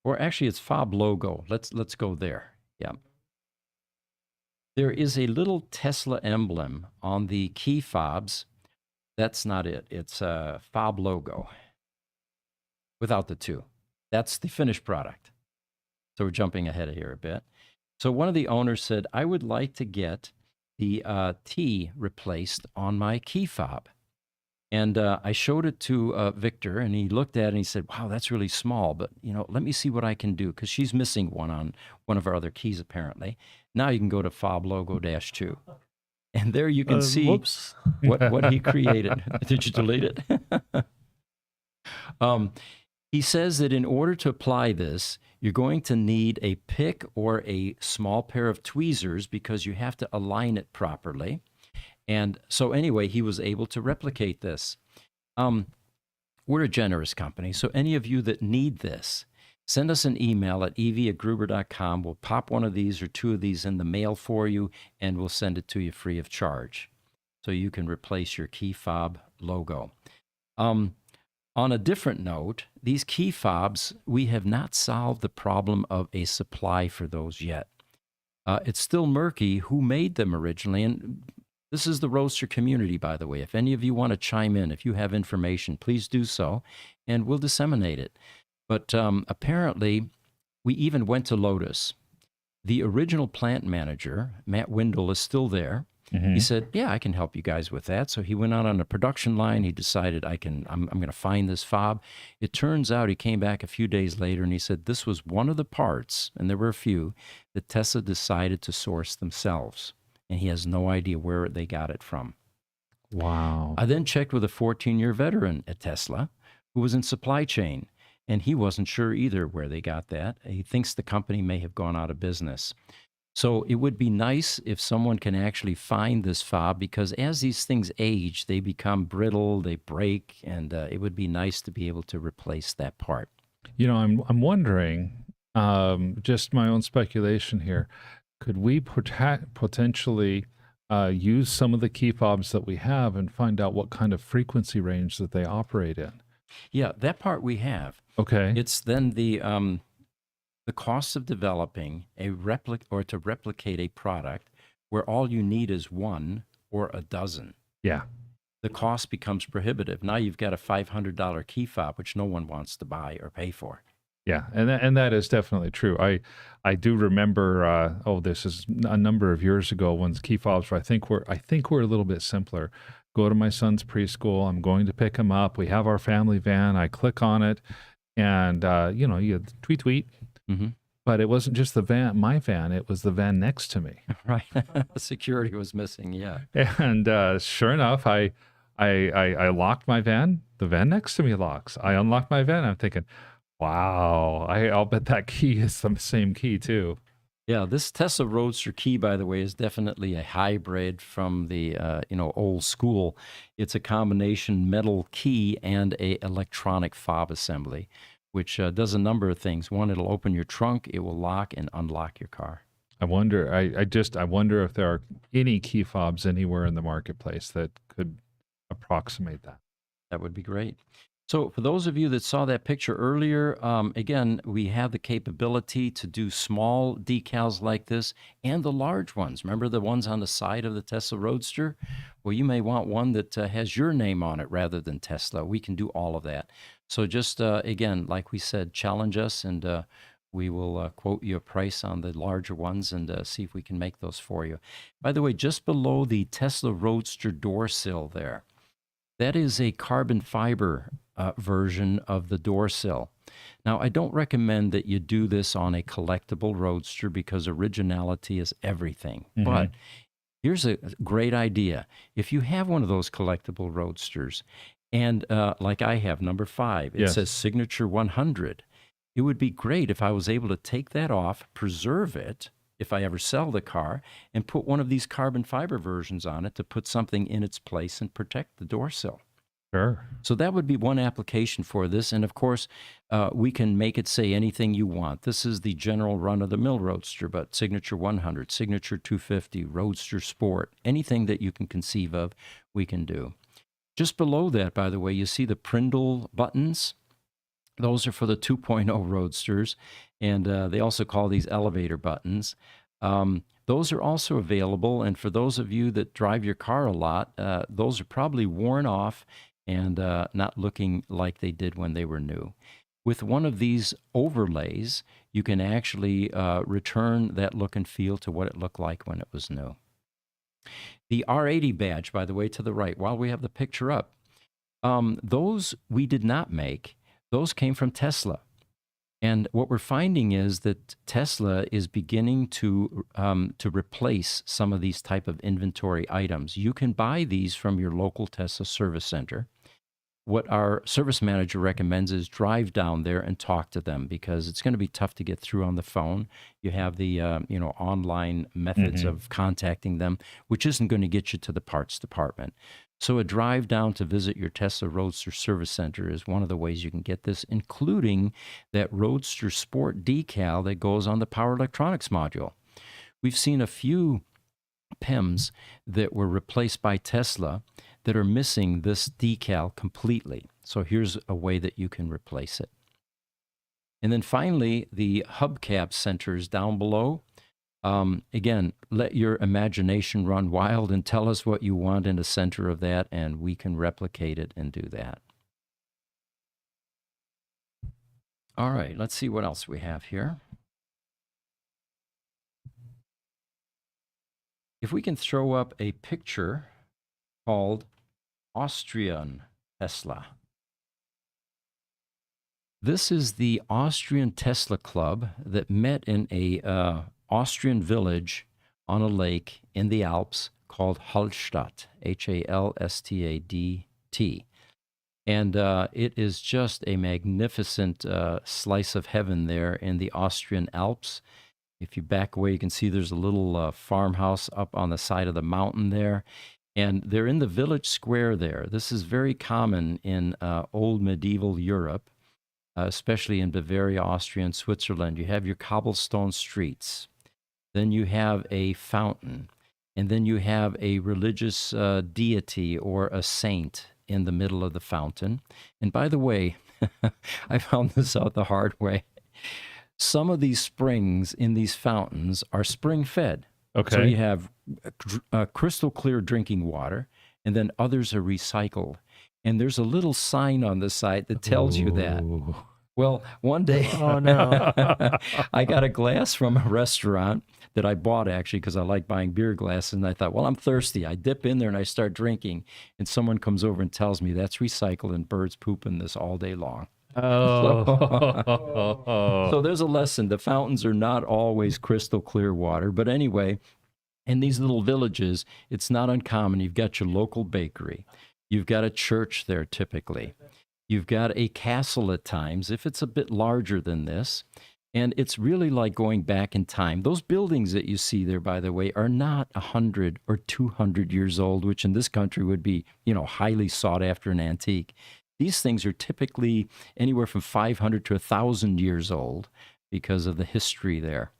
Or actually, it's fob logo. Let's go there. Yeah. There is a little Tesla emblem on the key fobs. That's not it. It's a fob logo without the two. That's the finished product. So we're jumping ahead of here a bit. So one of the owners said, I would like to get the T replaced on my key fob. And I showed it to Victor, and he looked at it and he said, wow, that's really small, but let me see what I can do, because she's missing one on one of our other keys apparently. Now you can go to fob logo -2. And there you can see Whoops. what he created. Did you delete it? He says that in order to apply this, you're going to need a pick or a small pair of tweezers, because you have to align it properly. And so anyway, he was able to replicate this. We're a generous company, so any of you that need this, send us an email at ev@gruber.com. We'll pop one of these or two of these in the mail for you, and we'll send it to you free of charge, so you can replace your key fob logo. On a different note, these key fobs, we have not solved the problem of a supply for those yet. It's still murky who made them originally, and this is the Roadster community, by the way. If any of you want to chime in, if you have information, please do so, and we'll disseminate it. But apparently, we even went to Lotus. The original plant manager, Matt Windle, is still there. He said, yeah, I can help you guys with that. So he went out on a production line. He decided, I'm going to find this fob. It turns out he came back a few days later, and he said this was one of the parts, and there were a few, that Tesla decided to source themselves. And he has no idea where they got it from. Wow. I then checked with a 14-year veteran at Tesla who was in supply chain, and he wasn't sure either where they got that. He thinks the company may have gone out of business. So it would be nice if someone can actually find this fob, because as these things age, they become brittle, they break, and it would be nice to be able to replace that part. I'm wondering, just my own speculation here, could we potentially use some of the key fobs that we have and find out what kind of frequency range that they operate in? Yeah, that part we have. Okay. It's then the cost of developing a to replicate a product where all you need is one or a dozen. Yeah. The cost becomes prohibitive. Now you've got a $500 key fob, which no one wants to buy or pay for. Yeah, and that is definitely true. I do remember. This is a number of years ago when key fobs were, I think we're a little bit simpler. Go to my son's preschool. I'm going to pick him up. We have our family van. I click on it, and you tweet. Mm-hmm. But it wasn't just the van, my van. It was the van next to me. Right, security was missing. Yeah, and sure enough, I locked my van. The van next to me locks. I unlocked my van. I'm thinking, wow, I'll bet that key is the same key too. Yeah, this Tesla Roadster key, by the way, is definitely a hybrid from the old school. It's a combination metal key and a electronic fob assembly, which does a number of things. One, it'll open your trunk, it will lock and unlock your car. I wonder. I wonder if there are any key fobs anywhere in the marketplace that could approximate that. That would be great. So for those of you that saw that picture earlier, again, we have the capability to do small decals like this and the large ones. Remember the ones on the side of the Tesla Roadster? Well, you may want one that has your name on it rather than Tesla. We can do all of that. So just, again, like we said, challenge us, and we will quote you a price on the larger ones and see if we can make those for you. By the way, just below the Tesla Roadster door sill there, that is a carbon fiber version of the door sill. Now, I don't recommend that you do this on a collectible Roadster because originality is everything. Mm-hmm. But here's a great idea. If you have one of those collectible Roadsters And like I have, number 5, it Yes. says Signature 100. It would be great if I was able to take that off, preserve it, if I ever sell the car, and put one of these carbon fiber versions on it to put something in its place and protect the door sill. Sure. So that would be one application for this. And of course, we can make it say anything you want. This is the general run-of-the-mill Roadster, but Signature 100, Signature 250, Roadster Sport, anything that you can conceive of, we can do. Just below that, by the way, you see the Prindle buttons. Those are for the 2.0 Roadsters, and they also call these elevator buttons. Those are also available, and for those of you that drive your car a lot, those are probably worn off and not looking like they did when they were new. With one of these overlays, you can actually return that look and feel to what it looked like when it was new. The R80 badge, by the way, to the right, while we have the picture up, those we did not make. Those came from Tesla. And what we're finding is that Tesla is beginning to replace some of these type of inventory items. You can buy these from your local Tesla service center. What our service manager recommends is drive down there and talk to them, because it's going to be tough to get through on the phone. You have the online methods of contacting them, which isn't going to get you to the parts department. So a drive down to visit your Tesla Roadster service center is one of the ways you can get this, including that Roadster Sport decal that goes on the power electronics module. We've seen a few PEMs that were replaced by Tesla that are missing this decal completely. So here's a way that you can replace it. And then finally, the hubcap centers down below. Again, let your imagination run wild and tell us what you want in the center of that, and we can replicate it and do that. All right, let's see what else we have here. If we can throw up a picture called Austrian Tesla. This is the Austrian Tesla Club that met in a Austrian village on a lake in the Alps called Hallstatt, Halstaddt. And it is just a magnificent slice of heaven there in the Austrian Alps. If you back away, you can see there's a little farmhouse up on the side of the mountain there. And they're in the village square there. This is very common in old medieval Europe, especially in Bavaria, Austria, and Switzerland. You have your cobblestone streets. Then you have a fountain. And then you have a religious deity or a saint in the middle of the fountain. And by the way, I found this out the hard way. Some of these springs in these fountains are spring-fed. Okay. So you have crystal clear drinking water, and then others are recycled. And there's a little sign on the side that tells you that. Ooh. Well, one day Oh, no. I got a glass from a restaurant that I bought actually because I like buying beer glasses. And I thought, well, I'm thirsty. I dip in there and I start drinking. And someone comes over and tells me that's recycled and birds poop in this all day long. Oh. So there's a lesson. The fountains are not always crystal clear water. But anyway, in these little villages, it's not uncommon. You've got your local bakery. You've got a church there typically. You've got a castle at times, if it's a bit larger than this. And it's really like going back in time. Those buildings that you see there, by the way, are not 100 or 200 years old, which in this country would be, highly sought after and antique. These things are typically anywhere from 500 to 1,000 years old because of the history there.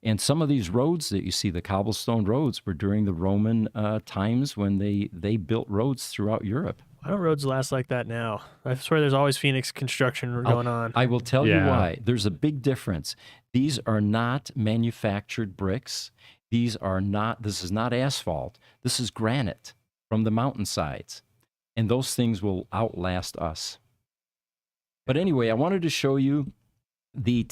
And some of these roads that you see, the cobblestone roads, were during the Roman times when they built roads throughout Europe. Why don't roads last like that now? I swear there's always Phoenix construction going on. I will tell you Yeah. why. There's a big difference. These are not manufactured bricks. This is not asphalt. This is granite from the mountainsides. And those things will outlast us. But anyway, I wanted to show you the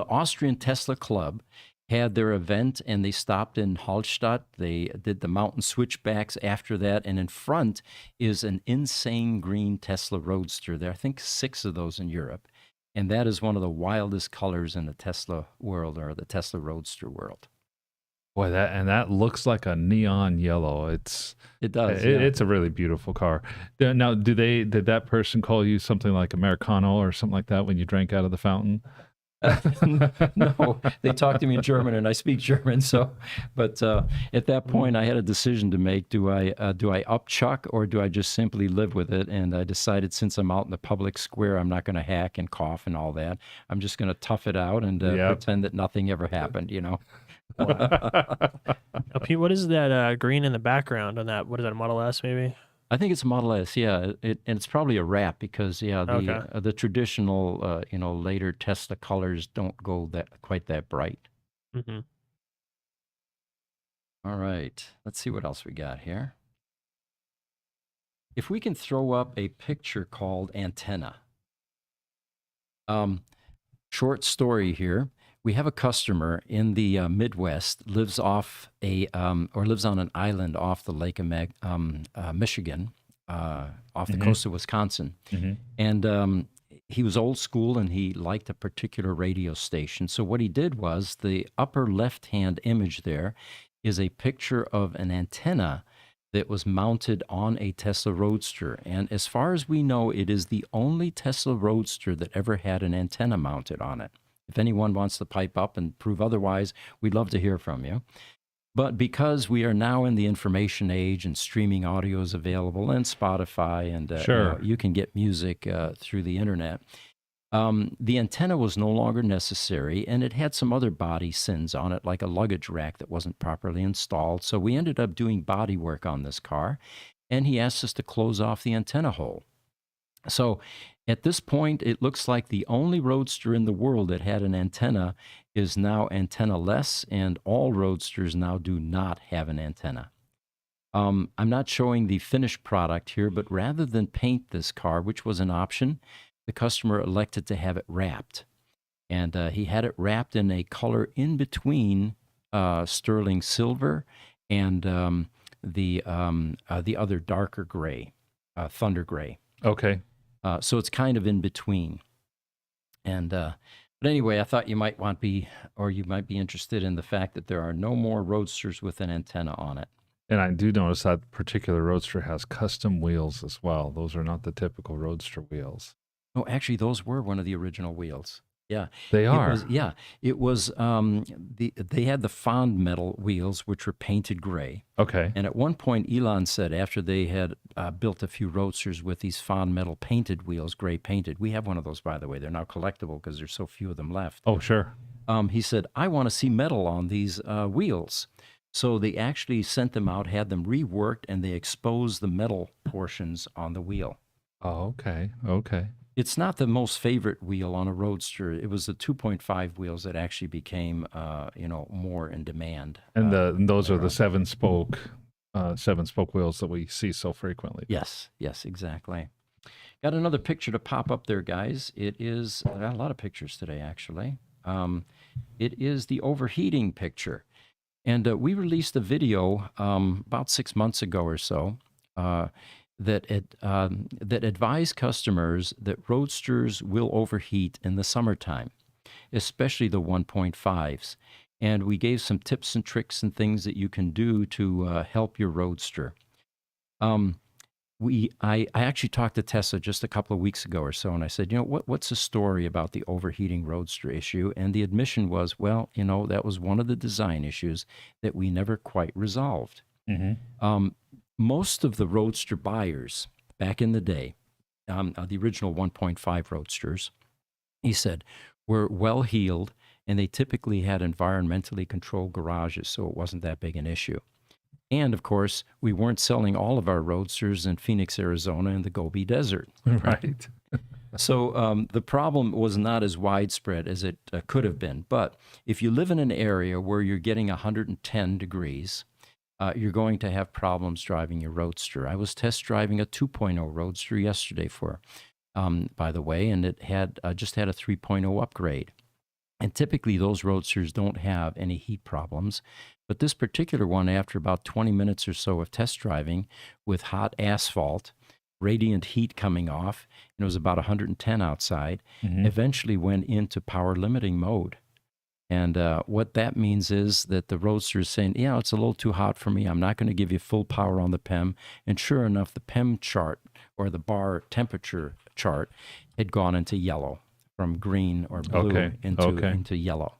Austrian Tesla Club had their event, and they stopped in Hallstatt. They did the mountain switchbacks after that, and in front is an insane green Tesla Roadster. There are, I think, 6 of those in Europe, and that is one of the wildest colors in the Tesla world, or the Tesla Roadster world. Boy, that looks like a neon yellow. It does. Yeah. It's a really beautiful car. Now, did that person call you something like Americano or something like that when you drank out of the fountain? No, they talk to me in German, and I speak German. So, but at that point, I had a decision to make: do I upchuck, or do I just simply live with it? And I decided, since I'm out in the public square, I'm not going to hack and cough and all that. I'm just going to tough it out and pretend that nothing ever happened. Now, Pete, what is that green in the background on that? What is that, a Model S maybe? I think it's a Model S, yeah. And it's probably a wrap because, Okay. the traditional, later Tesla colors don't go quite that bright. Mm-hmm. All right, let's see what else we got here. If we can throw up a picture called Antenna. Short story here. We have a customer in the Midwest, lives on an island off the Lake of Michigan, off the coast of Wisconsin. And he was old school, and he liked a particular radio station. So what he did was, the upper left-hand image there is a picture of an antenna that was mounted on a Tesla Roadster. And as far as we know, it is the only Tesla Roadster that ever had an antenna mounted on it. If anyone wants to pipe up and prove otherwise, we'd love to hear from you. But because we are now in the information age and streaming audio is available, and Spotify, and Sure. you can get music through the internet, the antenna was no longer necessary, and it had some other body sins on it, like a luggage rack that wasn't properly installed. So we ended up doing body work on this car, and he asked us to close off the antenna hole. So at this point, it looks like the only Roadster in the world that had an antenna is now antenna-less, and all Roadsters now do not have an antenna. I'm not showing the finished product here, but rather than paint this car, which was an option, the customer elected to have it wrapped. And he had it wrapped in a color in between sterling silver and the other darker gray, thunder gray. Okay. So it's kind of in between. And but anyway, I thought you might be interested in the fact that there are no more Roadsters with an antenna on it. And I do notice that particular Roadster has custom wheels as well. Those are not the typical Roadster wheels. Oh, actually, those were one of the original wheels. Yeah, They are. It was. They had the fond metal wheels, which were painted gray. Okay. And at one point, Elon said, after they had built a few Roadsters with these fond metal painted wheels, gray painted. We have one of those, by the way. They're now collectible because there's so few of them left. Oh, sure. He said, I want to see metal on these wheels. So they actually sent them out, had them reworked, and they exposed the metal portions on the wheel. Oh, okay. Okay. It's not the most favorite wheel on a Roadster. It was the 2.5 wheels that actually became, more in demand. And those are the seven spoke wheels that we see so frequently. Yes, exactly. Got another picture to pop up there, guys. It is, I got a lot of pictures today, actually. It is the overheating picture. And we released a video about 6 months ago or so that advised customers that Roadsters will overheat in the summertime, especially the 1.5s. And we gave some tips and tricks and things that you can do to help your Roadster. I actually talked to Tesla just a couple of weeks ago or so, and I said, what's the story about the overheating Roadster issue? And the admission was, well, that was one of the design issues that we never quite resolved. Mm-hmm. Most of the Roadster buyers back in the day, the original 1.5 Roadsters, he said, were well-heeled, and they typically had environmentally controlled garages, so it wasn't that big an issue. And, of course, we weren't selling all of our Roadsters in Phoenix, Arizona, in the Gobi Desert. Right. So the problem was not as widespread as it could have been. But if you live in an area where you're getting 110 degrees, you're going to have problems driving your Roadster. I was test driving a 2.0 Roadster yesterday by the way, and it had just had a 3.0 upgrade. And typically those Roadsters don't have any heat problems. But this particular one, after about 20 minutes or so of test driving with hot asphalt, radiant heat coming off, and it was about 110 outside, eventually went into power limiting mode. And what that means is that the Roadster is saying, yeah, it's a little too hot for me. I'm not going to give you full power on the PEM. And sure enough, the PEM chart or the bar temperature chart had gone into yellow, from green or blue Okay. into yellow.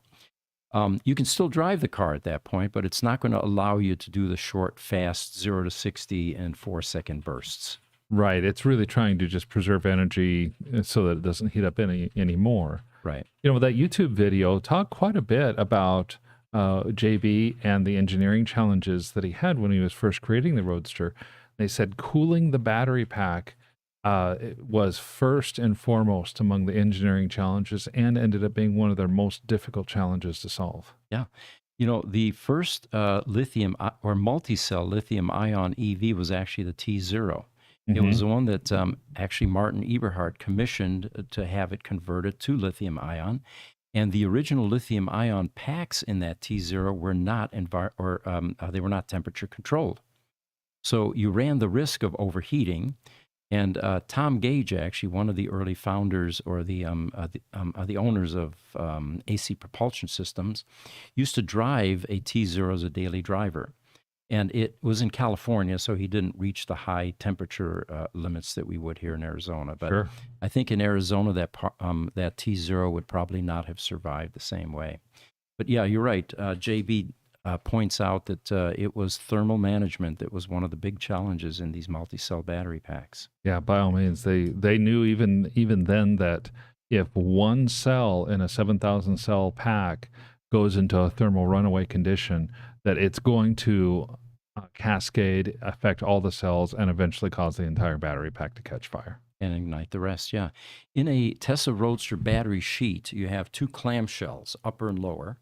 You can still drive the car at that point, but it's not going to allow you to do the short, fast 0 to 60 in 4-second bursts. Right. It's really trying to just preserve energy so that it doesn't heat up anymore. Right. You know, that YouTube video talked quite a bit about JB and the engineering challenges that he had when he was first creating the Roadster. They said cooling the battery pack it was first and foremost among the engineering challenges and ended up being one of their most difficult challenges to solve. Yeah. You know, the first lithium or multi-cell lithium ion EV was actually the T0. It was the one that actually Martin Eberhard commissioned to have it converted to lithium ion. And the original lithium ion packs in that T0 were not they were not temperature controlled. So you ran the risk of overheating. And Tom Gage, actually one of the early founders or the owners of AC propulsion systems, used to drive a T0 as a daily driver. And it was in California, so he didn't reach the high temperature limits that we would here in Arizona. But Sure. I think in Arizona, that T0 would probably not have survived the same way. But yeah, you're right. JB points out that it was thermal management that was one of the big challenges in these multi-cell battery packs. Yeah, by all means, they knew even then that if one cell in a 7,000 cell pack goes into a thermal runaway condition, that it's going to cascade, affect all the cells, and eventually cause the entire battery pack to catch fire. And ignite the rest, yeah. In a Tesla Roadster battery sheet, you have two clamshells, upper and lower.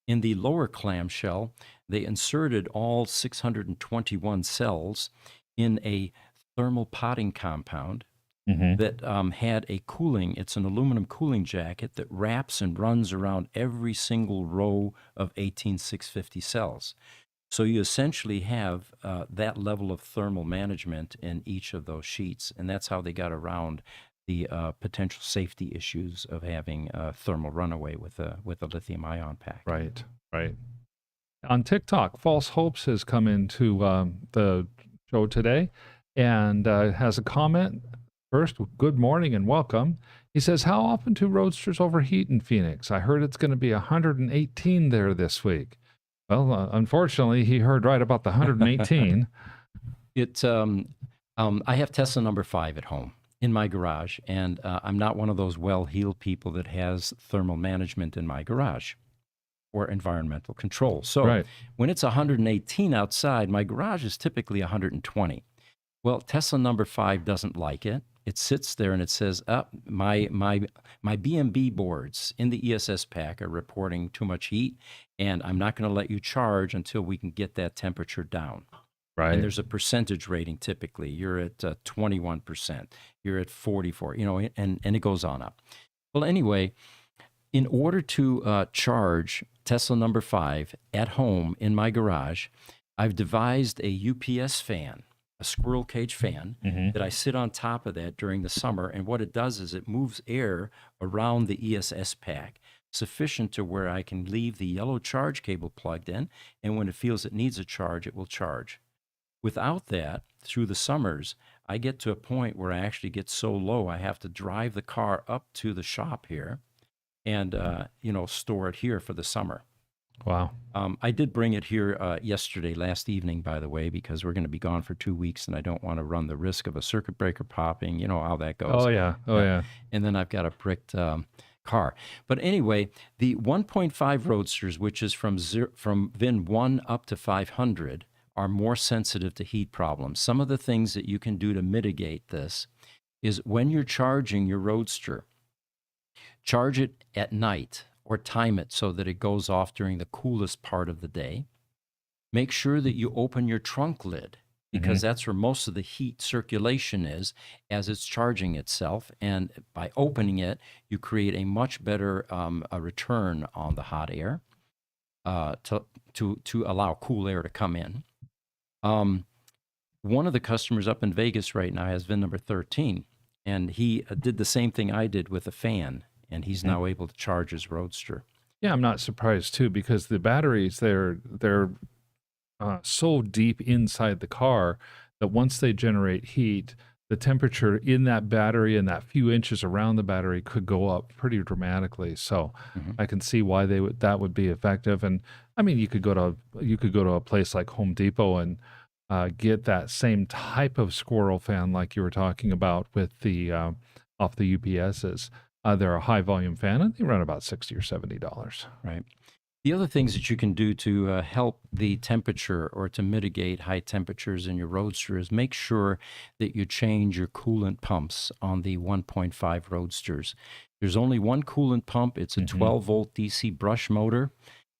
In the lower clamshell, they inserted all 621 cells in a thermal potting compound that had a cooling, it's an aluminum cooling jacket that wraps and runs around every single row of 18650 cells. So you essentially have that level of thermal management in each of those sheets, and that's how they got around the potential safety issues of having thermal runaway with a lithium-ion pack. Right, right. On TikTok, False Hopes has come into the show today and has a comment. First, good morning and welcome. He says, how often do Roadsters overheat in Phoenix? I heard it's going to be 118 there this week. Well, unfortunately, he heard right about the 118. I have Tesla number 5 at home in my garage, and I'm not one of those well-heeled people that has thermal management in my garage or environmental control. So when it's 118 outside, my garage is typically 120. Well, Tesla number 5 doesn't like it. It sits there and it says, my BMB boards in the ESS pack are reporting too much heat, and I'm not going to let you charge until we can get that temperature down. Right. And there's a percentage rating typically. You're at 21%. You're at 44, and it goes on up. Well, anyway, in order to charge Tesla number 5 at home in my garage, I've devised a UPS fan, a squirrel cage fan, that I sit on top of that during the summer. And what it does is it moves air around the ESS pack, sufficient to where I can leave the yellow charge cable plugged in, and when it feels it needs a charge, it will charge. Without that, through the summers, I get to a point where I actually get so low I have to drive the car up to the shop here and store it here for the summer. Wow. I did bring it here last evening, by the way, because we're going to be gone for 2 weeks, and I don't want to run the risk of a circuit breaker popping. You know how that goes. Oh, yeah. And then I've got a bricked car. But anyway, the 1.5 Roadsters, which is from VIN 1 up to 500, are more sensitive to heat problems. Some of the things that you can do to mitigate this is when you're charging your Roadster, charge it at night or time it so that it goes off during the coolest part of the day. Make sure that you open your trunk lid, because that's where most of the heat circulation is as it's charging itself. And by opening it, you create a much better a return on the hot air to allow cool air to come in. One of the customers up in Vegas right now has VIN number 13, and he did the same thing I did with a fan, and he's now able to charge his Roadster. Yeah, I'm not surprised too, because the batteries, they're so deep inside the car that once they generate heat, the temperature in that battery and that few inches around the battery could go up pretty dramatically. So Mhm. I can see why that would be effective. And I mean, you could go to a place like Home Depot and get that same type of squirrel fan like you were talking about with the off the UPSs. They're a high volume fan and they run about $60 or $70. Right. The other things that you can do to help the temperature or to mitigate high temperatures in your Roadster is make sure that you change your coolant pumps on the 1.5 Roadsters. There's only one coolant pump. It's a 12-volt DC brush motor,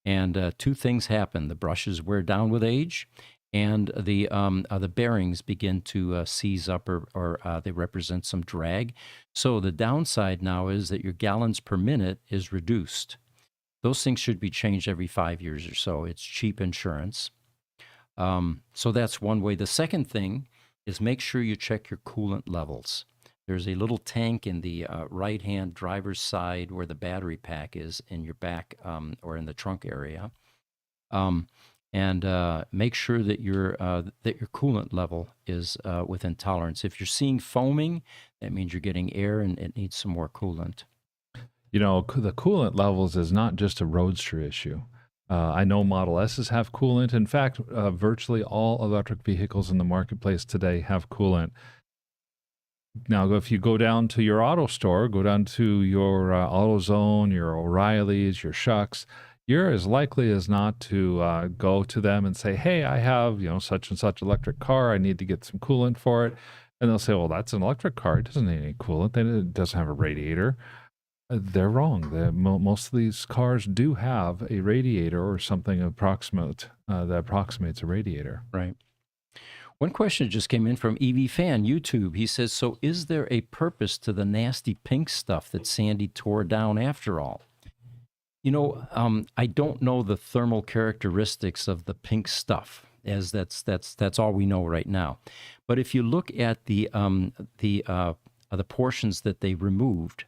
and two things happen: the brushes wear down with age, and the bearings begin to seize up, or they represent some drag. So the downside now is that your gallons per minute is reduced. Those things should be changed every 5 years or so. It's cheap insurance. So that's one way. The second thing is make sure you check your coolant levels. There's a little tank in the right-hand driver's side where the battery pack is in your back or in the trunk area. And make sure that your coolant level is within tolerance. If you're seeing foaming, that means you're getting air and it needs some more coolant. You know, the coolant levels is not just a Roadster issue. I know Model S's have coolant. In fact, virtually all electric vehicles in the marketplace today have coolant. Now, if you go down to your auto store, go down to your AutoZone, your O'Reilly's, your Shucks, you're as likely as not to go to them and say, hey, I have, such and such electric car. I need to get some coolant for it. And they'll say, well, that's an electric car. It doesn't need any coolant. It doesn't have a radiator. They're wrong. Most of these cars do have a radiator or something that approximates a radiator. Right. One question just came in from EV Fan YouTube. He says, so is there a purpose to the nasty pink stuff that Sandy tore down after all? I don't know the thermal characteristics of the pink stuff, as that's all we know right now. But if you look at the portions that they removed,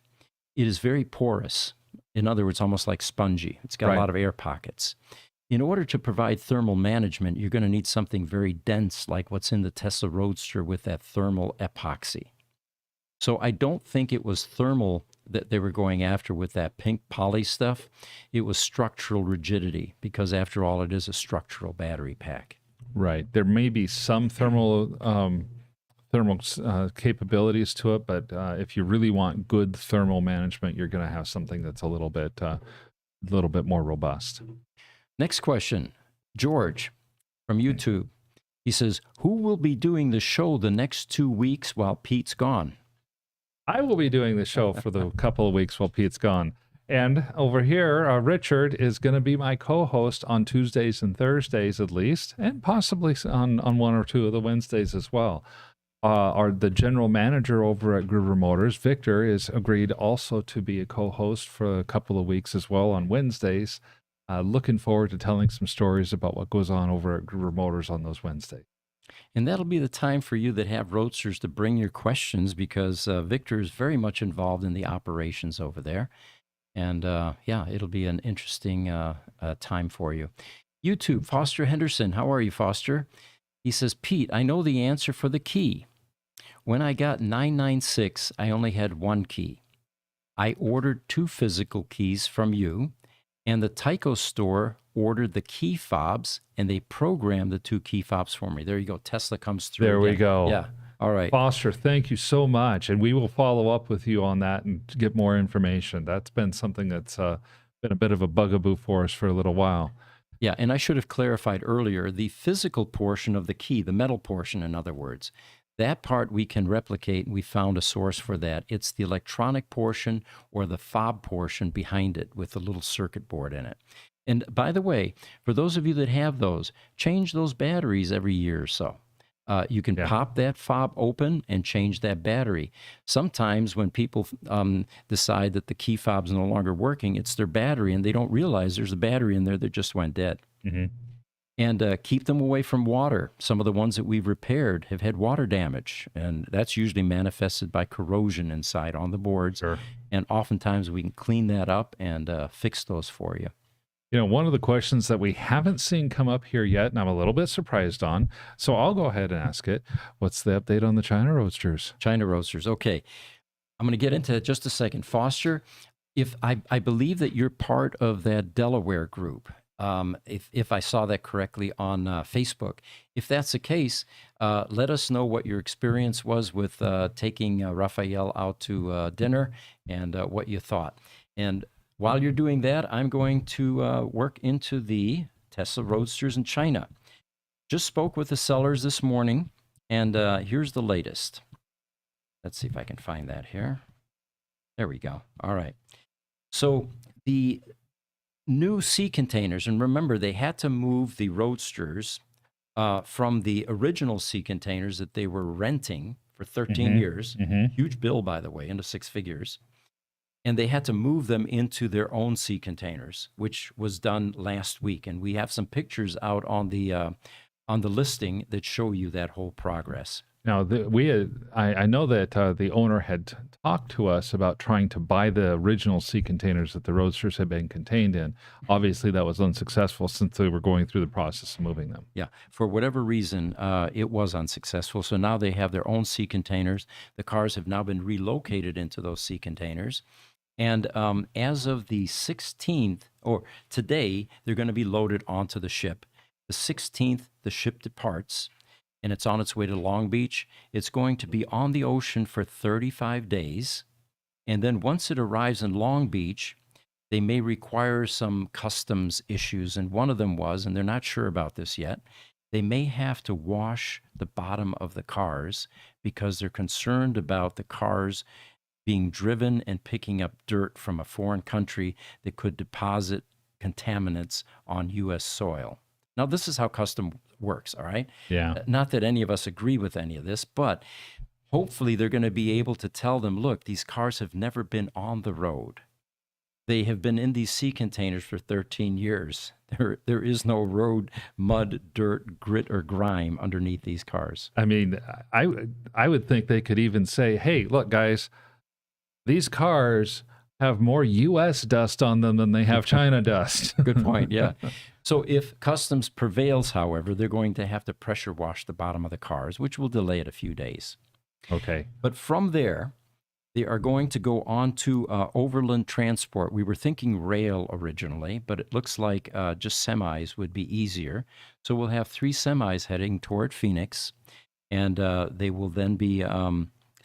it is very porous. In other words, almost like spongy. It's got a lot of air pockets. In order to provide thermal management, you're going to need something very dense, like what's in the Tesla Roadster with that thermal epoxy. So I don't think it was thermal that they were going after with that pink poly stuff. It was structural rigidity, because after all, it is a structural battery pack. Right. There may be some thermal capabilities to it, but if you really want good thermal management, you're going to have something that's a little bit more robust. Next question, George from YouTube. He says, who will be doing the show the next 2 weeks while Pete's gone? I will be doing the show for the couple of weeks while Pete's gone. And over here, Richard is going to be my co-host on Tuesdays and Thursdays at least, and possibly on one or two of the Wednesdays as well. The general manager over at Gruber Motors, Victor, is agreed also to be a co-host for a couple of weeks as well on Wednesdays. Looking forward to telling some stories about what goes on over at Gruber Motors on those Wednesdays. And that'll be the time for you that have Roadsters to bring your questions, because Victor is very much involved in the operations over there. And it'll be an interesting time for you. YouTube, Foster Henderson. How are you, Foster? He says, Pete, I know the answer for the key. When I got 996, I only had one key. I ordered 2 physical keys from you, and the Tyco store ordered the key fobs, and they programmed the 2 key fobs for me. There you go. Tesla comes through. There we go. Yeah. All right. Foster, thank you so much. And we will follow up with you on that and get more information. That's been something that's been a bit of a bugaboo for us for a little while. Yeah, and I should have clarified earlier, the physical portion of the key, the metal portion, in other words, that part we can replicate, and we found a source for that. It's the electronic portion or the fob portion behind it with the little circuit board in it. And by the way, for those of you that have those, change those batteries every year or so. You can pop that fob open and change that battery. Sometimes when people decide that the key fob's no longer working, it's their battery, and they don't realize there's a battery in there that just went dead. Mm-hmm. And keep them away from water. Some of the ones that we've repaired have had water damage, and that's usually manifested by corrosion inside on the boards. Sure. And oftentimes we can clean that up and fix those for you. One of the questions that we haven't seen come up here yet, and I'm a little bit surprised on, so I'll go ahead and ask it. What's the update on the China Roadsters? China Roasters. Okay. I'm going to get into it just a second. Foster, if I believe that you're part of that Delaware group, if I saw that correctly on Facebook. If that's the case, let us know what your experience was with taking Raphael out to dinner and what you thought. And while you're doing that, I'm going to work into the Tesla Roadsters in China. Just spoke with the sellers this morning, and here's the latest. Let's see if I can find that here. There we go. All right. So the new sea containers, and remember, they had to move the Roadsters from the original sea containers that they were renting for 13 years. Huge bill, by the way, into 6 figures. And they had to move them into their own sea containers, which was done last week. And we have some pictures out on the listing that show you that whole progress. Now, I know that the owner had talked to us about trying to buy the original sea containers that the Roadsters had been contained in. Obviously, that was unsuccessful since they were going through the process of moving them. Yeah, for whatever reason, it was unsuccessful. So now they have their own sea containers. The cars have now been relocated into those sea containers. And as of the 16th, or today, they're going to be loaded onto the ship. The 16th, the ship departs, and it's on its way to Long Beach. It's going to be on the ocean for 35 days. And then once it arrives in Long Beach, they may require some customs issues. And one of them was, and they're not sure about this yet, they may have to wash the bottom of the cars because they're concerned about the cars being driven and picking up dirt from a foreign country that could deposit contaminants on U.S. soil. Now, this is how custom works, all right? Yeah. Not that any of us agree with any of this, but hopefully they're going to be able to tell them, look, these cars have never been on the road. They have been in these sea containers for 13 years. There is no road, mud, dirt, grit, or grime underneath these cars. I mean, I would think they could even say, hey, look, guys, these cars have more U.S. dust on them than they have China dust. Good point, yeah. So if customs prevails, however, they're going to have to pressure wash the bottom of the cars, which will delay it a few days. Okay. But from there, they are going to go on to overland transport. We were thinking rail originally, but it looks like just semis would be easier. So we'll have 3 semis heading toward Phoenix, and they will then be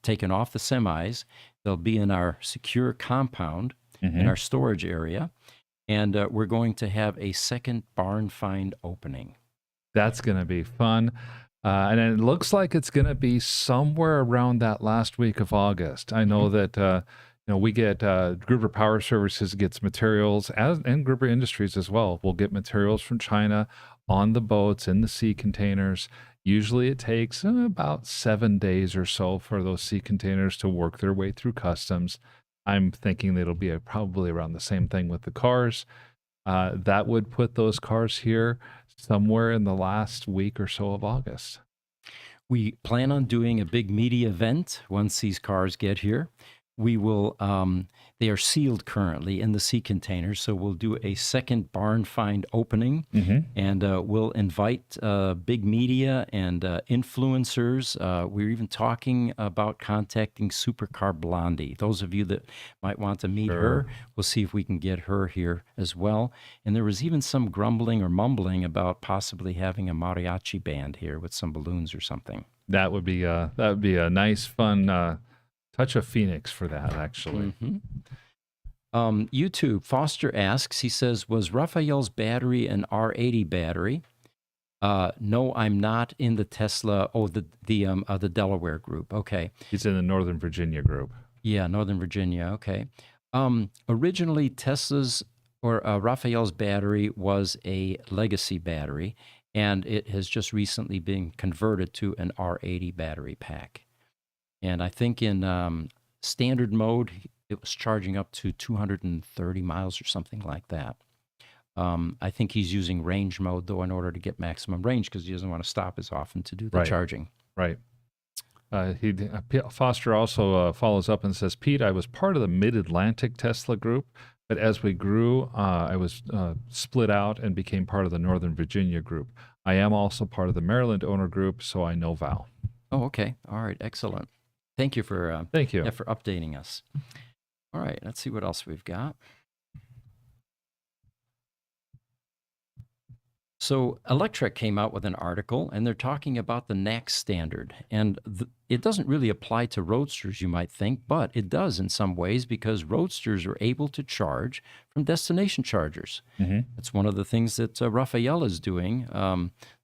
taken off the semis. They'll be in our secure compound in our storage area, and we're going to have a second barn find opening. That's going to be fun. And it looks like it's going to be somewhere around that last week of August. I know that we get Gruber Power Services gets materials, and Gruber Industries as well. We'll get materials from China on the boats, in the sea containers. Usually it takes about 7 days or so for those sea containers to work their way through customs. I'm thinking that it'll be probably around the same thing with the cars. That would put those cars here somewhere in the last week or so of August. We plan on doing a big media event once these cars get here. We will, they are sealed currently in the sea containers, so we'll do a second barn find opening, and we'll invite big media and influencers. We're even talking about contacting Supercar Blondie. Those of you that might want to meet her, we'll see if we can get her here as well. And there was even some grumbling or mumbling about possibly having a mariachi band here with some balloons or something. That would be a nice, fun touch of Phoenix for that, actually. YouTube, Foster asks, he says, was Raphael's battery an R80 battery? No, I'm not in the Tesla, the Delaware group. Okay. He's in the Northern Virginia group. Yeah, Northern Virginia. Okay. Originally, Tesla's or Raphael's battery was a legacy battery, and it has just recently been converted to an R80 battery pack. And I think in standard mode, it was charging up to 230 miles or something like that. I think he's using range mode, though, in order to get maximum range because he doesn't want to stop as often to do the Right. charging. Right. Foster also follows up and says, Pete, I was part of the Mid-Atlantic Tesla group, but as we grew, I was split out and became part of the Northern Virginia group. I am also part of the Maryland owner group, so I know Val. Oh, okay. All right. Excellent. Thank you for Thank you. for updating us. All right. Let's see what else we've got. So Electrek came out with an article, and they're talking about the NACS standard. And it doesn't really apply to Roadsters, you might think, but it does in some ways because Roadsters are able to charge from destination chargers. That's one of the things that Raphael is doing.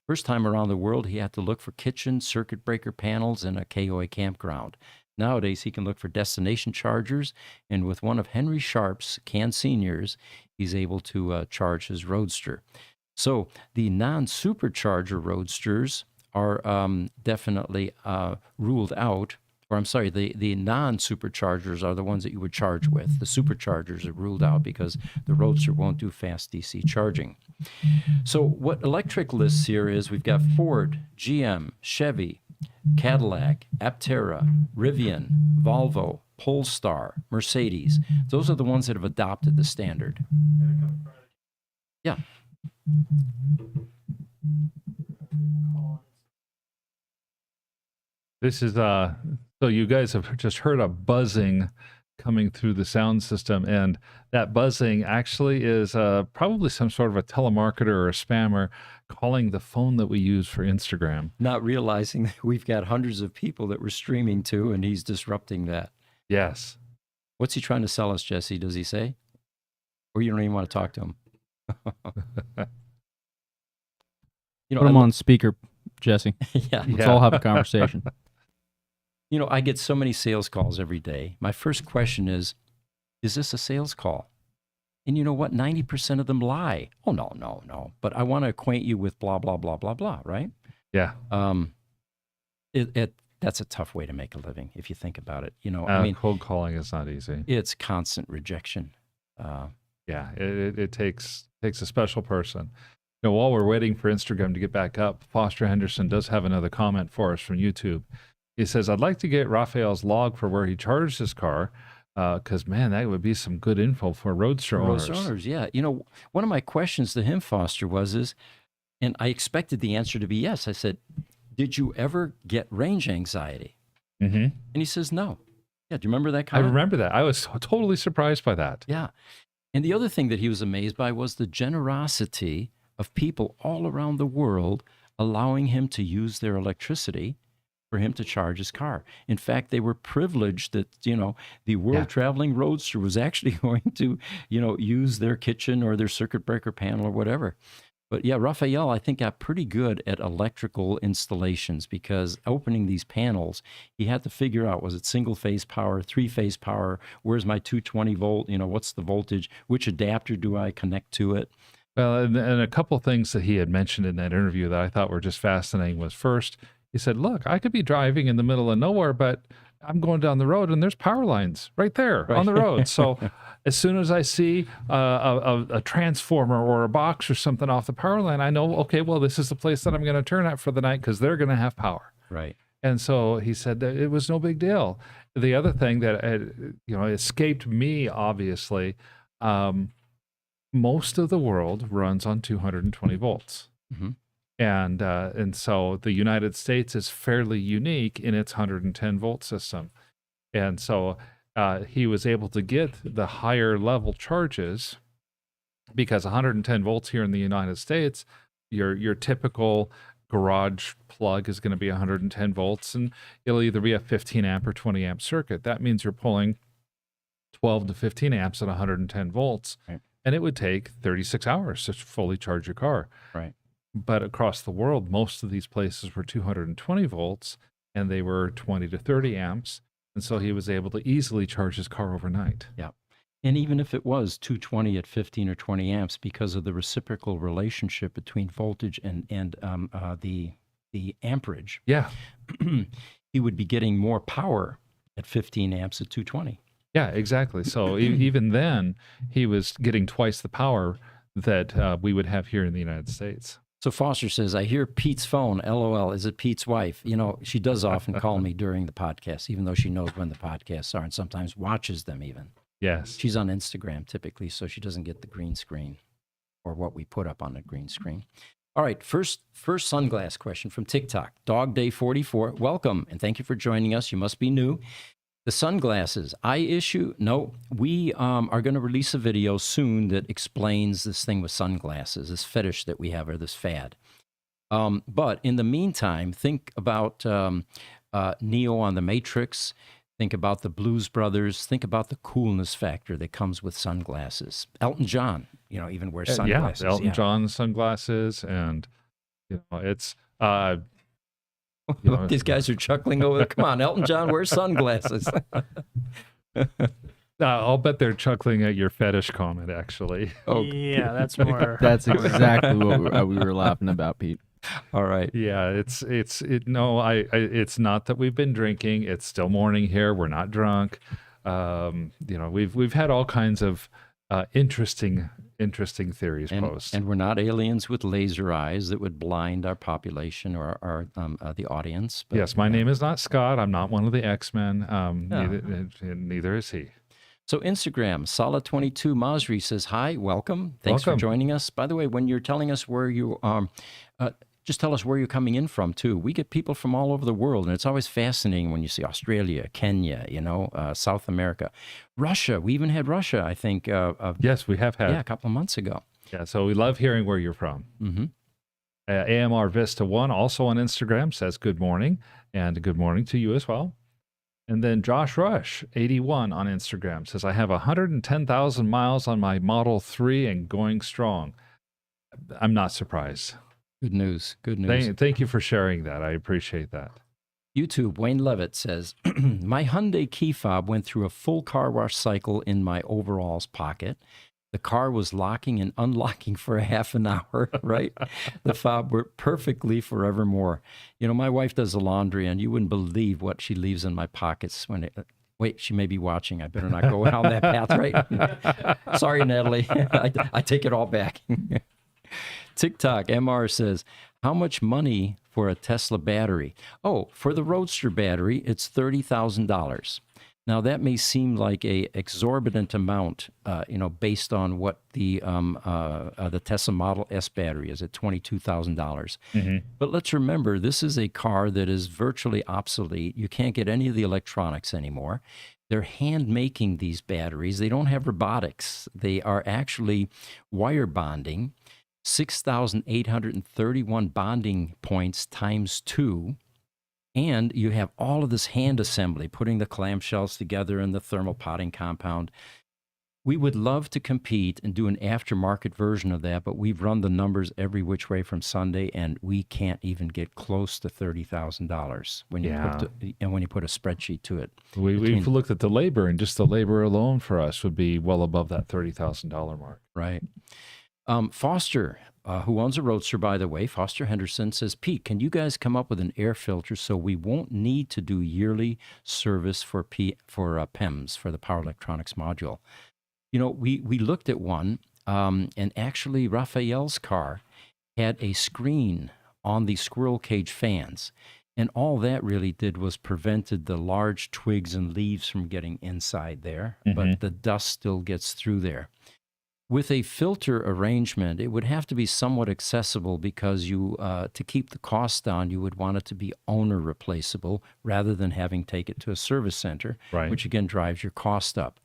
First time around the world, he had to look for kitchen circuit breaker panels in a KOA campground. Nowadays, he can look for destination chargers, and with one of Henry Sharp's CAN Seniors, he's able to charge his Roadster. So the non-supercharger Roadsters are definitely ruled out. Or I'm sorry, the non-superchargers are the ones that you would charge with. The superchargers are ruled out because the Roadster won't do fast DC charging. So what Electrek lists here is we've got Ford, GM, Chevy, Cadillac, Aptera, Rivian, Volvo, Polestar, Mercedes. Those are the ones that have adopted the standard. Yeah. This is so you guys have just heard a buzzing coming through the sound system, and that buzzing actually is probably some sort of a telemarketer or a spammer calling the phone that we use for Instagram. Not realizing that we've got hundreds of people that we're streaming to, and he's disrupting that. Yes. What's he trying to sell us, Jesse? Does he say? Or you don't even want to talk to him? Put him on speaker, Jesse. Yeah. Let's all have a conversation. I get so many sales calls every day. My first question is this a sales call? And you know what? 90% of them lie. Oh, no. But I want to acquaint you with blah, blah, blah, blah, blah, right? Yeah. That's a tough way to make a living if you think about it. Cold calling is not easy. It's constant rejection. Yeah, it takes a special person. While we're waiting for Instagram to get back up, Foster Henderson does have another comment for us from YouTube. He says, I'd like to get Raphael's log for where he charged his car, because, man, that would be some good info for Roadster owners. Yeah. One of my questions to him, Foster, and I expected the answer to be yes. I said, did you ever get range anxiety? Mm-hmm. And he says, no. Yeah, do you remember that comment? I remember that. I was totally surprised by that. Yeah. And the other thing that he was amazed by was the generosity of people all around the world allowing him to use their electricity for him to charge his car. In fact, they were privileged that, the world-traveling Roadster was actually going to, use their kitchen or their circuit breaker panel or whatever. But yeah, Raphael, I think, got pretty good at electrical installations because opening these panels, he had to figure out, was it single-phase power, three-phase power, where's my 220 volt, what's the voltage, which adapter do I connect to it? Well, and a couple things that he had mentioned in that interview that I thought were just fascinating was, first, he said, look, I could be driving in the middle of nowhere, but I'm going down the road and there's power lines right there on the road. So as soon as I see a transformer or a box or something off the power line, I know, okay, well, this is the place that I'm going to turn at for the night because they're going to have power. Right. And so he said that it was no big deal. The other thing that escaped me, obviously, most of the world runs on 220 volts. Mm-hmm. And so the United States is fairly unique in its 110 volt system. And so he was able to get the higher level charges because 110 volts here in the United States, your typical garage plug is going to be 110 volts, and it'll either be a 15 amp or 20 amp circuit. That means you're pulling 12 to 15 amps at 110 volts. Right. And it would take 36 hours to fully charge your car. Right. But across the world, most of these places were 220 volts, and they were 20 to 30 amps. And so he was able to easily charge his car overnight. Yeah. And even if it was 220 at 15 or 20 amps, because of the reciprocal relationship between voltage and the amperage, Yeah. he would be getting more power at 15 amps at 220. Yeah, exactly. So even then, he was getting twice the power that we would have here in the United States. So Foster says, I hear Pete's phone. LOL. Is it Pete's wife? You know, she does often call me during the podcast, even though she knows when the podcasts are and sometimes watches them even. Yes. She's on Instagram typically, so she doesn't get the green screen or what we put up on the green screen. All right, first sunglass question from TikTok. Dog Day 44, welcome, and thank you for joining us. You must be new. The sunglasses, we are going to release a video soon that explains this thing with sunglasses, this fetish that we have, or this fad. But in the meantime, think about Neo on The Matrix. Think about the Blues Brothers. Think about the coolness factor that comes with sunglasses. Elton John, even wears sunglasses. Elton John sunglasses, and it's these guys are chuckling over there. Come on, Elton John wears sunglasses. I'll bet they're chuckling at your fetish comment, actually. Oh, yeah, that's more. That's exactly what we were laughing about, Pete. All right. Yeah, it's not that we've been drinking. It's still morning here. We're not drunk. We've had all kinds of interesting theories posed. And we're not aliens with laser eyes that would blind our population or our the audience. But, yes, my name is not Scott. I'm not one of the X-Men. Neither is he. So Instagram, Solid22 Masri says, hi, welcome. Thanks for joining us. By the way, when you're telling us where you are, just tell us where you're coming in from, too. We get people from all over the world, and it's always fascinating when you see Australia, Kenya, South America. Russia, we even had Russia, I think. Yes, we have had. Yeah, a couple of months ago. Yeah, so we love hearing where you're from. Mm-hmm. AMR Vista 1, also on Instagram, says good morning, and good morning to you as well. And then Josh Rush, 81 on Instagram, says, I have 110,000 miles on my Model 3 and going strong. I'm not surprised. Good news. Good news. Thank you for sharing that. I appreciate that. YouTube, Wayne Levitt says, my Hyundai key fob went through a full car wash cycle in my overalls pocket. The car was locking and unlocking for a half an hour, right? The fob worked perfectly forevermore. My wife does the laundry, and you wouldn't believe what she leaves in my pockets wait, she may be watching. I better not go down that path, right? Sorry, Natalie. I take it all back. TikTok, MR says, how much money for a Tesla battery? Oh, for the Roadster battery, it's $30,000. Now, that may seem like a exorbitant amount, based on what the Tesla Model S battery is at $22,000. Mm-hmm. But let's remember, this is a car that is virtually obsolete. You can't get any of the electronics anymore. They're hand making these batteries. They don't have robotics. They are actually wire bonding, 6,831 bonding points times 2. And you have all of this hand assembly, putting the clamshells together in the thermal potting compound. We would love to compete and do an aftermarket version of that, but we've run the numbers every which way from Sunday, and we can't even get close to $30,000 when you put a spreadsheet to it. We've looked at the labor, and just the labor alone for us would be well above that $30,000 mark. Right. Foster, who owns a Roadster, by the way, Foster Henderson, says, Pete, can you guys come up with an air filter so we won't need to do yearly service for PEMS, for the power electronics module? We looked at one, and actually Raphael's car had a screen on the squirrel cage fans, and all that really did was prevented the large twigs and leaves from getting inside there, but the dust still gets through there. With a filter arrangement, it would have to be somewhat accessible because to keep the cost down, you would want it to be owner replaceable rather than having to take it to a service center, right, which again drives your cost up.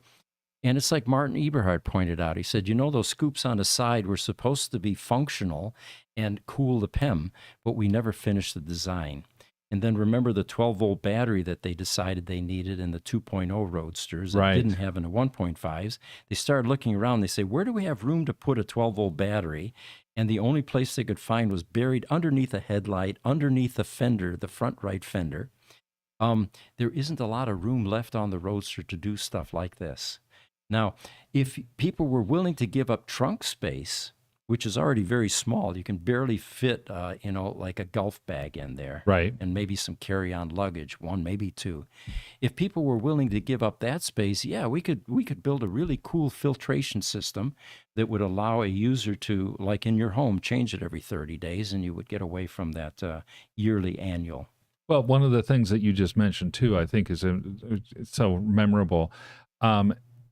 And it's like Martin Eberhard pointed out. He said, those scoops on the side were supposed to be functional and cool the PEM, but we never finished the design. And then remember the 12-volt battery that they decided they needed in the 2.0 Roadsters that didn't have in the 1.5s. They started looking around. They say, where do we have room to put a 12-volt battery? And the only place they could find was buried underneath a headlight, underneath the fender, the front right fender. There isn't a lot of room left on the Roadster to do stuff like this. Now, if people were willing to give up trunk space which is already very small. You can barely fit, like a golf bag in there. Right. And maybe some carry-on luggage, one, maybe two. If people were willing to give up that space, yeah, we could build a really cool filtration system that would allow a user to, like in your home, change it every 30 days, and you would get away from that yearly annual. Well, one of the things that you just mentioned too, I think, is so memorable.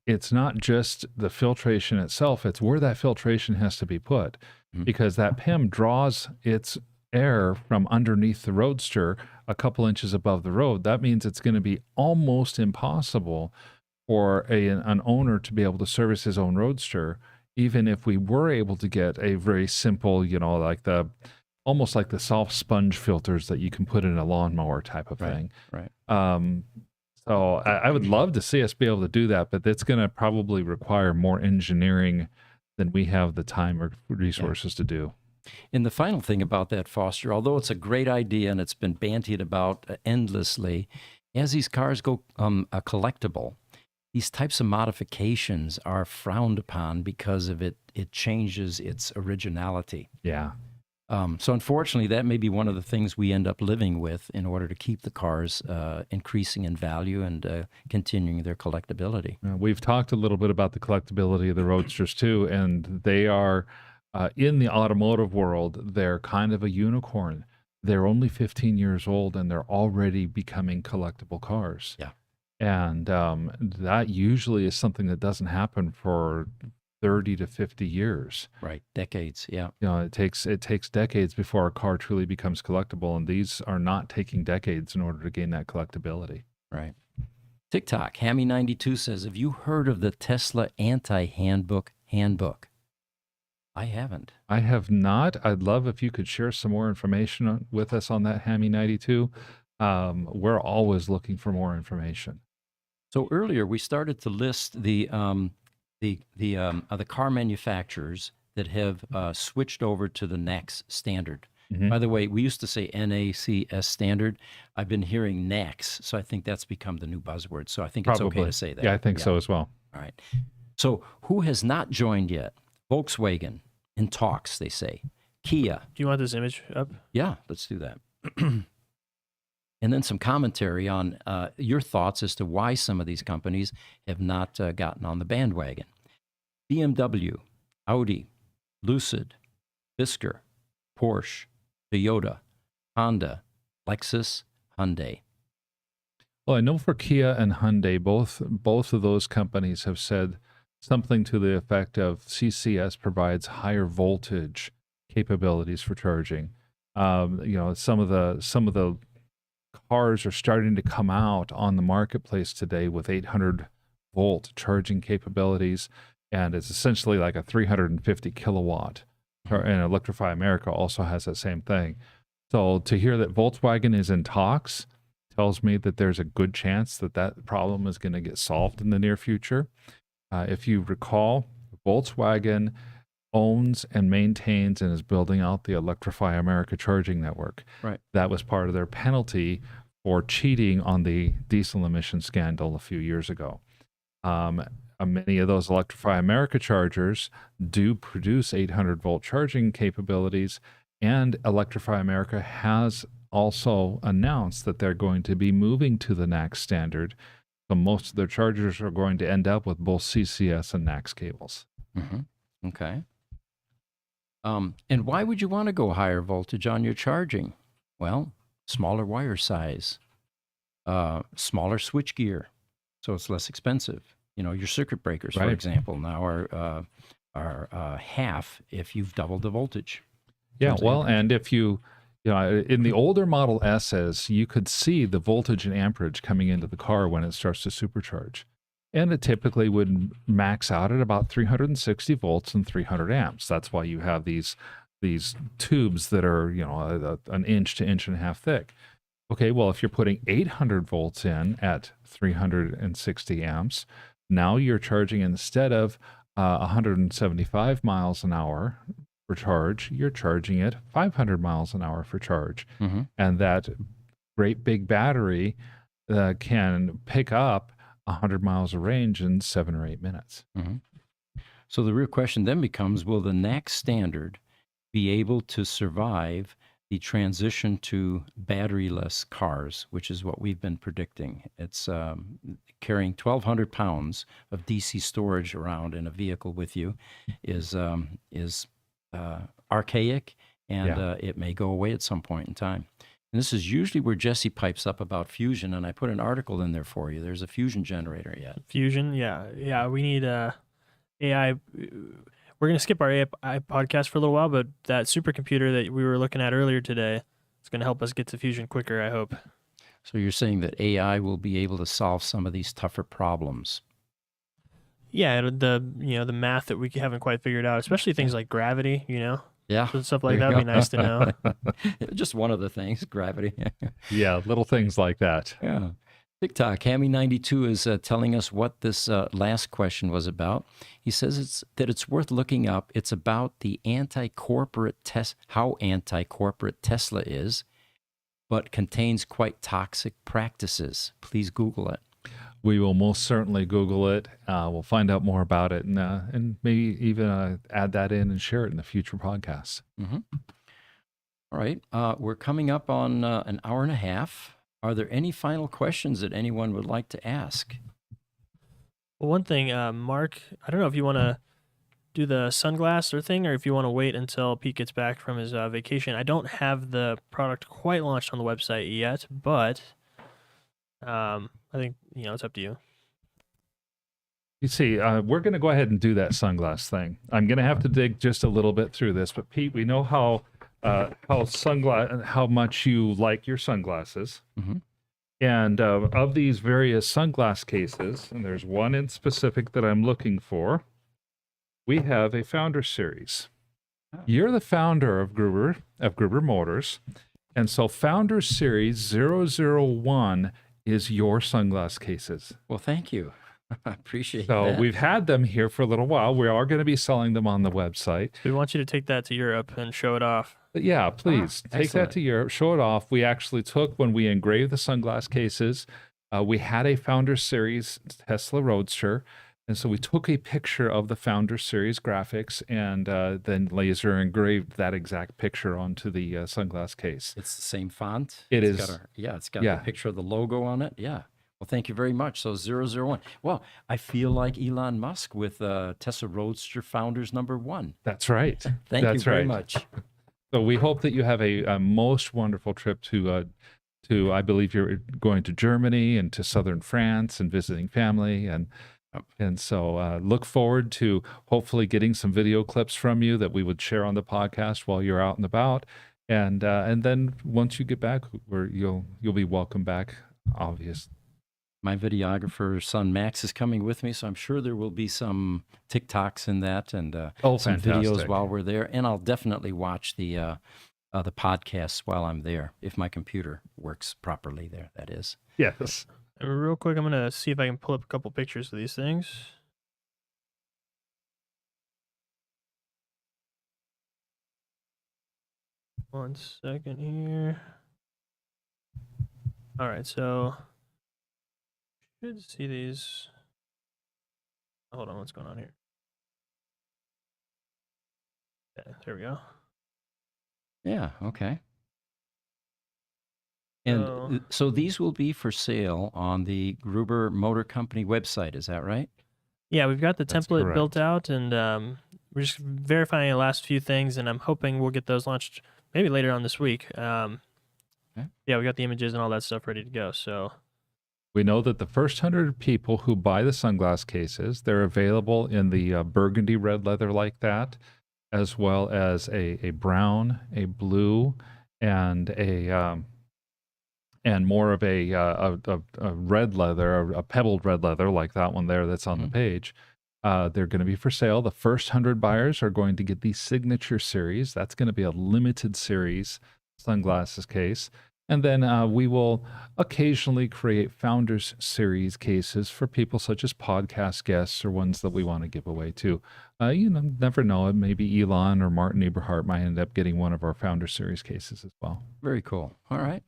It's not just the filtration itself; it's where that filtration has to be put, Mhm. because that PIM draws its air from underneath the Roadster a couple inches above the road. That means it's going to be almost impossible for an owner to be able to service his own Roadster, even if we were able to get a very simple, like almost like the soft sponge filters that you can put in a lawnmower type of thing. Right. So I would love to see us be able to do that, but it's going to probably require more engineering than we have the time or resources to do. And the final thing about that, Foster, although it's a great idea and it's been bandied about endlessly, as these cars go collectible, these types of modifications are frowned upon because of it changes its originality. Yeah. So unfortunately, that may be one of the things we end up living with in order to keep the cars increasing in value and continuing their collectability. We've talked a little bit about the collectability of the Roadsters too, and they are, in the automotive world, they're kind of a unicorn. They're only 15 years old and they're already becoming collectible cars. Yeah. And that usually is something that doesn't happen for 30 to 50 years. Right. Decades. Yeah. It takes decades before a car truly becomes collectible, and these are not taking decades in order to gain that collectability. Right. TikTok, Hammy92 says, have you heard of the Tesla anti-handbook handbook? I haven't. I have not. I'd love if you could share some more information with us on that, Hammy92. We're always looking for more information. So earlier we started to list the car manufacturers that have switched over to the NACS standard. Mhm. By the way, we used to say NACS standard. I've been hearing NACS, so I think that's become the new buzzword. So I think it's okay to say that. Yeah, I think so as well. All right. So who has not joined yet? Volkswagen, in talks, they say. Kia. Do you want this image up? Yeah, let's do that. And then some commentary on your thoughts as to why some of these companies have not gotten on the bandwagon. BMW, Audi, Lucid, Fisker, Porsche, Toyota, Honda, Lexus, Hyundai. Well, I know for Kia and Hyundai, both of those companies have said something to the effect of CCS provides higher voltage capabilities for charging. Some of the cars are starting to come out on the marketplace today with 800 volt charging capabilities, and it's essentially like a 350 kilowatt. And Electrify America also has that same thing. So to hear that Volkswagen is in talks tells me that there's a good chance that that problem is going to get solved in the near future. If you recall, Volkswagen owns and maintains and is building out the Electrify America charging network. Right. That was part of their penalty for cheating on the diesel emission scandal a few years ago. Many of those Electrify America chargers do produce 800 volt charging capabilities, and Electrify America has also announced that they're going to be moving to the NACS standard. So most of their chargers are going to end up with both CCS and NACS cables. Mm-hmm. Okay. And why would you want to go higher voltage on your charging? Well, smaller wire size, smaller switch gear, so it's less expensive. Your circuit breakers, for Right. example, now are half if you've doubled the voltage. Yeah, Times well, amperage. and if in the older Model S's, you could see the voltage and amperage coming into the car when it starts to supercharge. And it typically would max out at about 360 volts and 300 amps. That's why you have these tubes that are, an inch to inch and a half thick. Okay, well, if you're putting 800 volts in at 360 amps, now you're charging instead of 175 miles an hour for charge, you're charging it 500 miles an hour for charge. Mm-hmm. And that great big battery can pick up 100 miles of range in 7 or 8 minutes. Mm-hmm. So the real question then becomes, will the next standard be able to survive the transition to batteryless cars, which is what we've been predicting? It's carrying 1,200 pounds of DC storage around in a vehicle with you is archaic, and Yeah. it may go away at some point in time. And this is usually where Jesse pipes up about fusion, and I put an article in there for you. There's a fusion generator yet. Fusion, yeah. We need AI. We're gonna skip our AI podcast for a little while, but that supercomputer that we were looking at earlier today is gonna help us get to fusion quicker, I hope. So you're saying that AI will be able to solve some of these tougher problems. Yeah, the the math that we haven't quite figured out, especially things like gravity. Yeah. So stuff like There that you would be go. nice to know. Just one of the things, gravity. Yeah, little things like that. Yeah. TikTok, Hammy92 is telling us what this last question was about. He says it's worth looking up. It's about the how anti-corporate Tesla is, but contains quite toxic practices. Please Google it. We will most certainly Google it. We'll find out more about it, and maybe even add that in and share it in the future podcasts. Mm-hmm. All right. We're coming up on an hour and a half. Are there any final questions that anyone would like to ask? Well, one thing, Mark, I don't know if you want to do the sunglass or thing, or if you want to wait until Pete gets back from his vacation. I don't have the product quite launched on the website yet, but I think it's up to you. You see, we're going to go ahead and do that sunglass thing. I'm going to have to dig just a little bit through this, but Pete, we know how much you like your sunglasses. Mm-hmm. And of these various sunglass cases, and there's one in specific that I'm looking for, we have a founder series. You're the founder of Gruber Motors, and so Founder Series 001 is your sunglass cases. Well, thank you. I appreciate So that. we've had them here for a little while. We are going to be selling them on the website. We want you to take that to Europe and show it off. But yeah, please take excellent. that to Europe, show it off. We actually took, when we engraved the sunglass cases, we had a Founder Series Tesla Roadster. And so we took a picture of the Founder Series graphics and then laser engraved that exact picture onto the sunglass case. It's the same font. It It's is. got it's got the picture of the logo on it. Yeah. Well, thank you very much. So 001. Well, I feel like Elon Musk with Tesla Roadster Founders #1. That's right. Thank you That's very right. much. So we hope that you have a most wonderful trip to, I believe you're going to Germany and to southern France and visiting family. And so look forward to hopefully getting some video clips from you that we would share on the podcast while you're out and about. And then once you get back, you'll be welcome back, obviously. My videographer son Max is coming with me, so I'm sure there will be some TikToks in that and some videos fantastic. while we're there. And I'll definitely watch the podcasts while I'm there, if my computer works properly there, that is. Yes. And real quick, I'm going to see if I can pull up a couple pictures of these things. One second here. All right, so should see these. Hold on, what's going on here? Okay, there we go. Yeah, okay. And so these will be for sale on the Gruber Motor Company website, is that right? Yeah, we've got the That's template correct. built out, and we're just verifying the last few things, and I'm hoping we'll get those launched maybe later on this week. Okay. Yeah, we got the images and all that stuff ready to go. So We know that the first 100 people who buy the sunglass cases, they're available in the burgundy red leather like that, as well as a brown, a blue, and more of a red leather, a pebbled red leather like that one there that's on the page. They're going to be for sale. The first 100 buyers are going to get the signature series. That's going to be a limited series sunglasses case. And then we will occasionally create Founders Series cases for people such as podcast guests or ones that we want to give away to. Never know. Maybe Elon or Martin Eberhart might end up getting one of our Founder Series cases as well. Very cool. All right.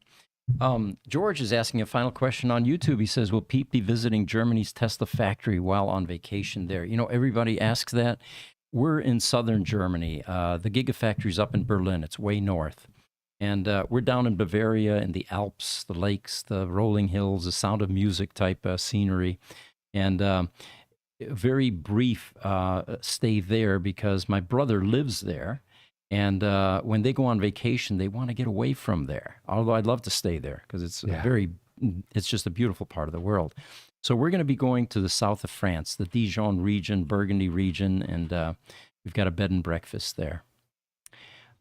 George is asking a final question on YouTube. He says, will Pete be visiting Germany's Tesla factory while on vacation there? You know, everybody asks that. We're in southern Germany. The Gigafactory's up in Berlin. It's way north. And we're down in Bavaria in the Alps, the lakes, the rolling hills, the Sound of Music type scenery. And a very brief stay there because my brother lives there. And when they go on vacation, they want to get away from there. Although I'd love to stay there because it's it's just a beautiful part of the world. So we're going to be going to the south of France, the Dijon region, Burgundy region, and we've got a bed and breakfast there.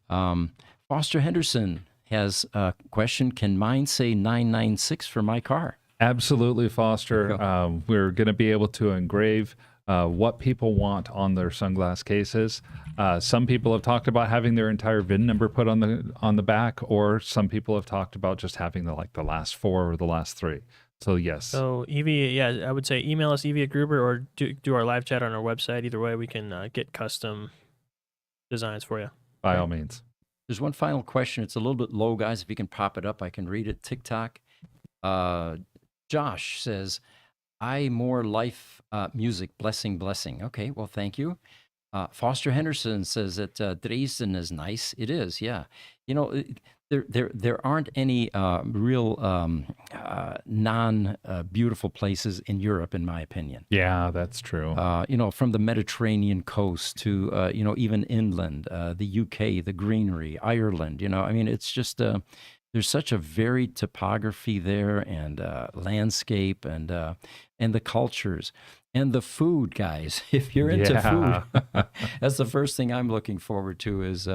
Foster Henderson has a question. Can mine say 996 for my car? Absolutely, Foster. We're going to be able to engrave what people want on their sunglass cases. Some people have talked about having their entire VIN number put on the back, or some people have talked about just having the last 4 or the last 3. So yes. So Evie, I would say email us Evie at Gruber or do our live chat on our website. Either way, we can get custom designs for you. By all means. There's one final question. It's a little bit low, guys. If you can pop it up, I can read it. TikTok. Josh says, I more life music, blessing. Okay, well, thank you. Foster Henderson says that Dresden is nice. It is, yeah. You know, there aren't any real non-beautiful places in Europe, in my opinion. Yeah, that's true. You know, from the Mediterranean coast to, you know, even inland, the UK, the greenery, Ireland, you know, I mean, it's just, there's such a varied topography there and landscape and the cultures. And the food, guys, if you're into food, that's the first thing I'm looking forward to is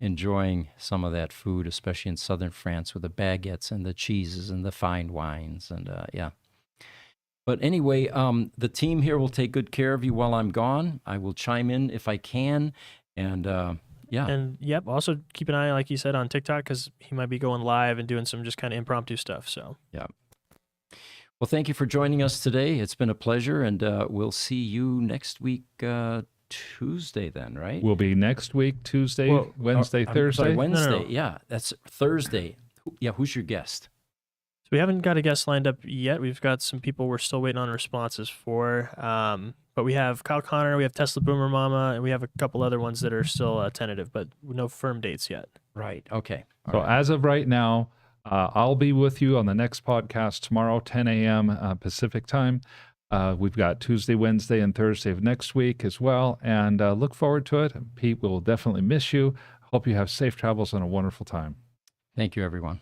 enjoying some of that food, especially in southern France with the baguettes and the cheeses and the fine wines. And yeah. But anyway, the team here will take good care of you while I'm gone. I will chime in if I can. And yeah. And yep, also keep an eye, like you said, on TikTok because he might be going live and doing some just kind of impromptu stuff. So yeah. Well, thank you for joining us today. It's been a pleasure, and we'll see you next week, Tuesday then, right? We'll be next week, Tuesday, Wednesday, I'm Thursday. sorry, Wednesday, No. Yeah, that's Thursday. Yeah, who's your guest? So we haven't got a guest lined up yet. We've got some people we're still waiting on responses for. But we have Kyle Connor, we have Tesla Boomer Mama, and we have a couple other ones that are still tentative, but no firm dates yet. Right, okay. So as of right now, I'll be with you on the next podcast tomorrow, 10 a.m. Pacific time. We've got Tuesday, Wednesday, and Thursday of next week as well, and look forward to it. Pete will definitely miss you. Hope you have safe travels and a wonderful time. Thank you, everyone.